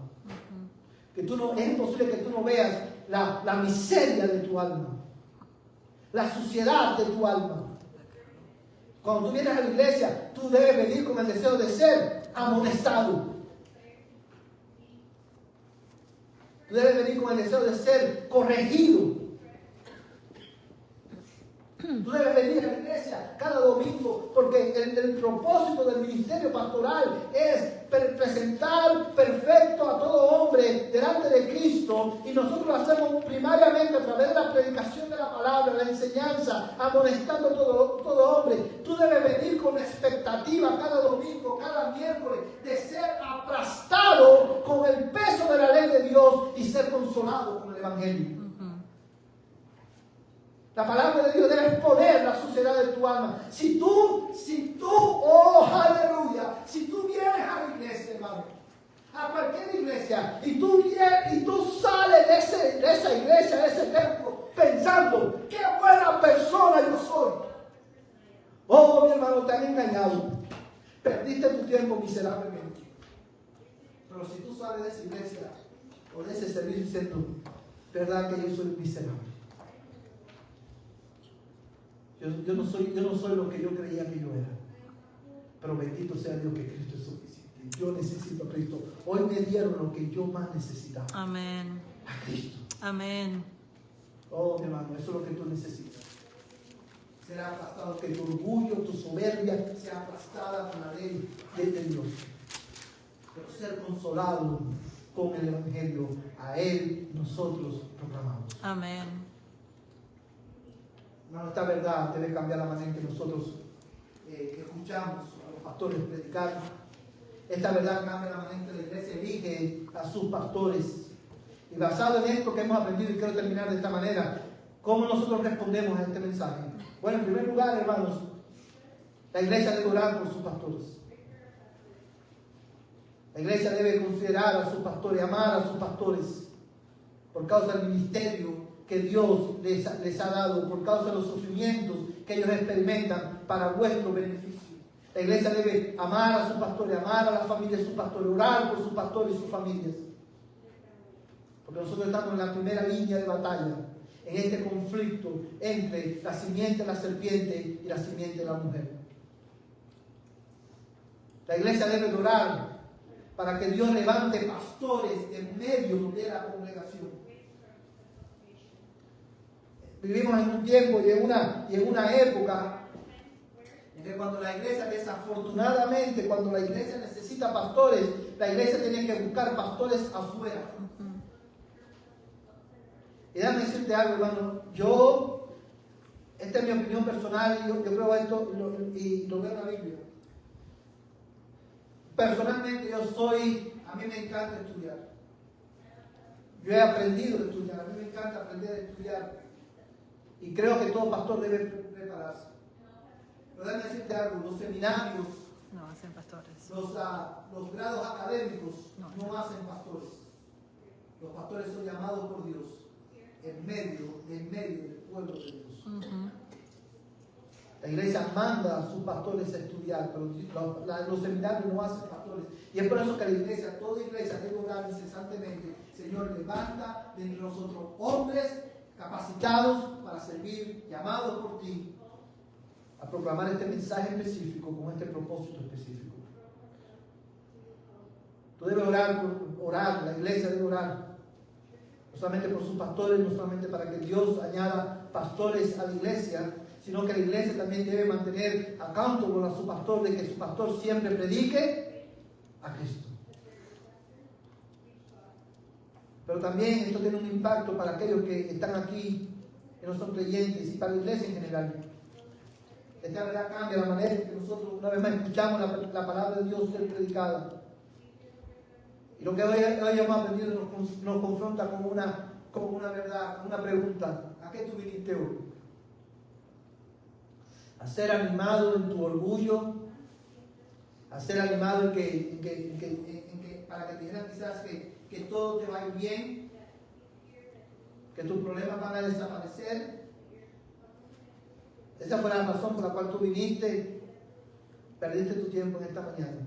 Es imposible que tú no veas la miseria de tu alma, la suciedad de tu alma. Cuando tú vienes a la iglesia, tú debes venir con el deseo de ser amonestado. Tú debes venir con el deseo de ser corregido. Tú debes venir a la iglesia cada domingo porque el propósito del ministerio pastoral es presentar perfecto eso, y nosotros lo hacemos primariamente a través de la predicación de la palabra, la enseñanza, amonestando a todo hombre. Tú debes venir con expectativa cada domingo, cada miércoles, de ser aplastado con el peso de la ley de Dios y ser consolado con el Evangelio. La palabra de Dios debe exponer la suciedad de tu alma. Si tú, oh aleluya, si tú vienes a la iglesia, hermano, a cualquier iglesia, y tú sales de esa iglesia, de ese templo, pensando, qué buena persona yo soy. Oh, mi hermano, te han engañado. Perdiste tu tiempo miserablemente. Pero si tú sales de esa iglesia o de ese servicio diciendo, verdad que yo soy miserable. Yo no soy lo que yo creía que yo era. Pero bendito sea Dios que Cristo es suficiente. Yo necesito a Cristo. Hoy me dieron lo que yo más necesitaba. Amén. A Cristo. Amén. Oh, mi hermano, eso es lo que tú necesitas. Ser aplastado, que tu orgullo, tu soberbia sea aplastada con la ley de Dios. Pero ser consolado con el Evangelio. A Él nosotros proclamamos. Amén. Hermano, esta verdad debe cambiar la manera en que nosotros escuchamos a los pastores predicar. Esta verdad cambia la manera en que la iglesia elige a sus pastores. Y basado en esto que hemos aprendido, y quiero terminar de esta manera, ¿cómo nosotros respondemos a este mensaje? Bueno, en primer lugar, hermanos, la iglesia debe orar por sus pastores. La iglesia debe considerar a sus pastores, amar a sus pastores, por causa del ministerio que Dios les ha dado, por causa de los sufrimientos que ellos experimentan para vuestro beneficio. La iglesia debe amar a sus pastores, amar a la familia de sus pastores, orar por sus pastores y sus familias. Porque nosotros estamos en la primera línea de batalla, en este conflicto entre la simiente de la serpiente y la simiente de la mujer. La iglesia debe orar para que Dios levante pastores en medio de la congregación. Vivimos en un tiempo y en una época en que cuando la iglesia, desafortunadamente, cuando la iglesia necesita pastores, la iglesia tiene que buscar pastores afuera. Y déjame decirte algo, hermano. Esta es mi opinión personal, y yo creo esto y lo veo en la Biblia. Personalmente a mí me encanta estudiar. Yo he aprendido a estudiar, a mí me encanta aprender a estudiar. Y creo que todo pastor debe prepararse. Pero déjame decirte algo, los seminarios, No hacen pastores. los grados académicos no hacen pastores. Los pastores son llamados por Dios en medio del pueblo de Dios. La iglesia manda a sus pastores a estudiar, pero los seminarios no hacen pastores. Y es por eso que toda iglesia debe orar incesantemente. Señor, levanta de entre nosotros hombres capacitados para servir, llamados por ti a proclamar este mensaje específico con este propósito específico. Tú debes orar, la iglesia debe orar, no solamente por sus pastores, no solamente para que Dios añada pastores a la iglesia, sino que la iglesia también debe mantener accountable a su pastor, de que su pastor siempre predique a Cristo. Pero también esto tiene un impacto para aquellos que están aquí, que no son creyentes, y para la iglesia en general. Esta verdad cambia la manera en que nosotros una vez más escuchamos la palabra de Dios ser predicada. Y lo que hoy hemos aprendido nos confronta con una verdad, una pregunta. ¿A qué tú viniste hoy? ¿A ser animado en tu orgullo? ¿A ser animado para que te dijeran quizás que todo te va a ir bien, que tus problemas van a desaparecer? Esa fue la razón por la cual tú viniste, perdiste tu tiempo en esta mañana.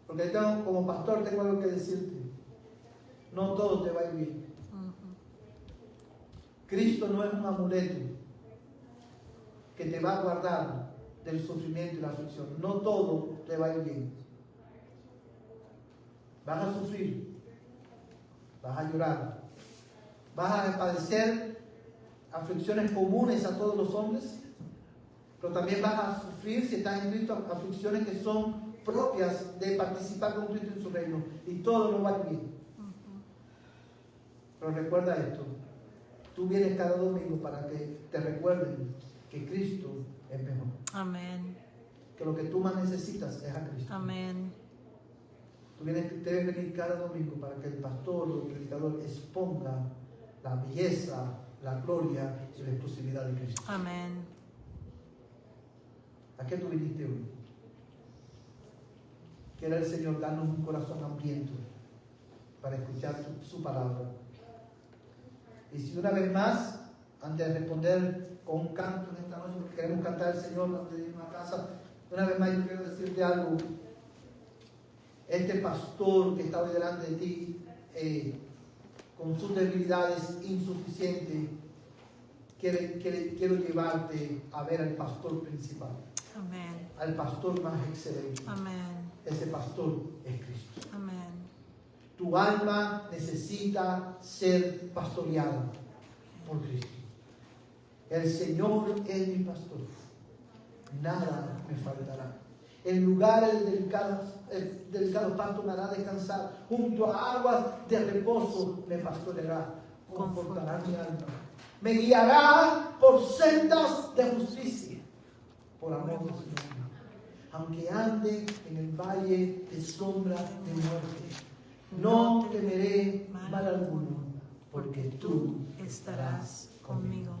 Porque como pastor tengo algo que decirte. No todo te va a ir bien. Cristo no es un amuleto que te va a guardar del sufrimiento y la aflicción. No todo te va a ir bien. Vas a sufrir, vas a llorar, vas a padecer aflicciones comunes a todos los hombres, pero también vas a sufrir, si estás en Cristo, aflicciones que son propias de participar con Cristo en su reino, y todo no va bien. Pero recuerda esto, tú vienes cada domingo para que te recuerden que Cristo es mejor. Amén. Que lo que tú más necesitas es a Cristo. Amén. Tú debes venir cada domingo para que el pastor o el predicador exponga la belleza, la gloria y la exclusividad de Cristo. Amén. ¿A qué tú viniste hoy? Quiera el Señor darnos un corazón hambriento para escuchar su palabra. Y si una vez más, antes de responder con un canto en esta noche, porque queremos cantar al Señor antes de irnos a casa, una vez más yo quiero decirte algo. Este pastor que está hoy delante de ti, con sus debilidades insuficientes, quiero llevarte a ver al pastor principal. Amén. Al pastor más excelente. Amén. Ese pastor es Cristo. Amén. Tu alma necesita ser pastoreada por Cristo. El Señor es mi pastor. Nada me faltará. En lugares delicados pastos me hará descansar. Junto a aguas de reposo me pastoreará. Confortará mi alma. Me guiará por sendas de justicia. Por amor de su nombre. Aunque ande en el valle de sombra de muerte, no temeré mal alguno, porque tú estarás conmigo.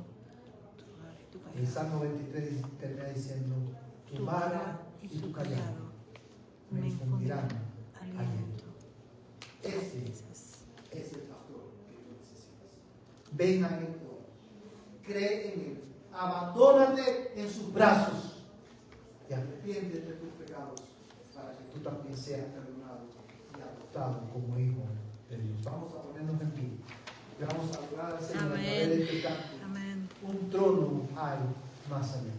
El Salmo 23 termina diciendo, tu vara y tu callado me infundirán aliento. Ese es el pastor que tú necesitas. Ven a él, cree en él, abandónate en sus brazos y arrepiéntete de tus pecados para que tú también seas perdonado y adoptado como hijo de Dios. Vamos a ponernos en pie y vamos a adorar al Señor a través de este canto. Amén. Un trono hay más allá.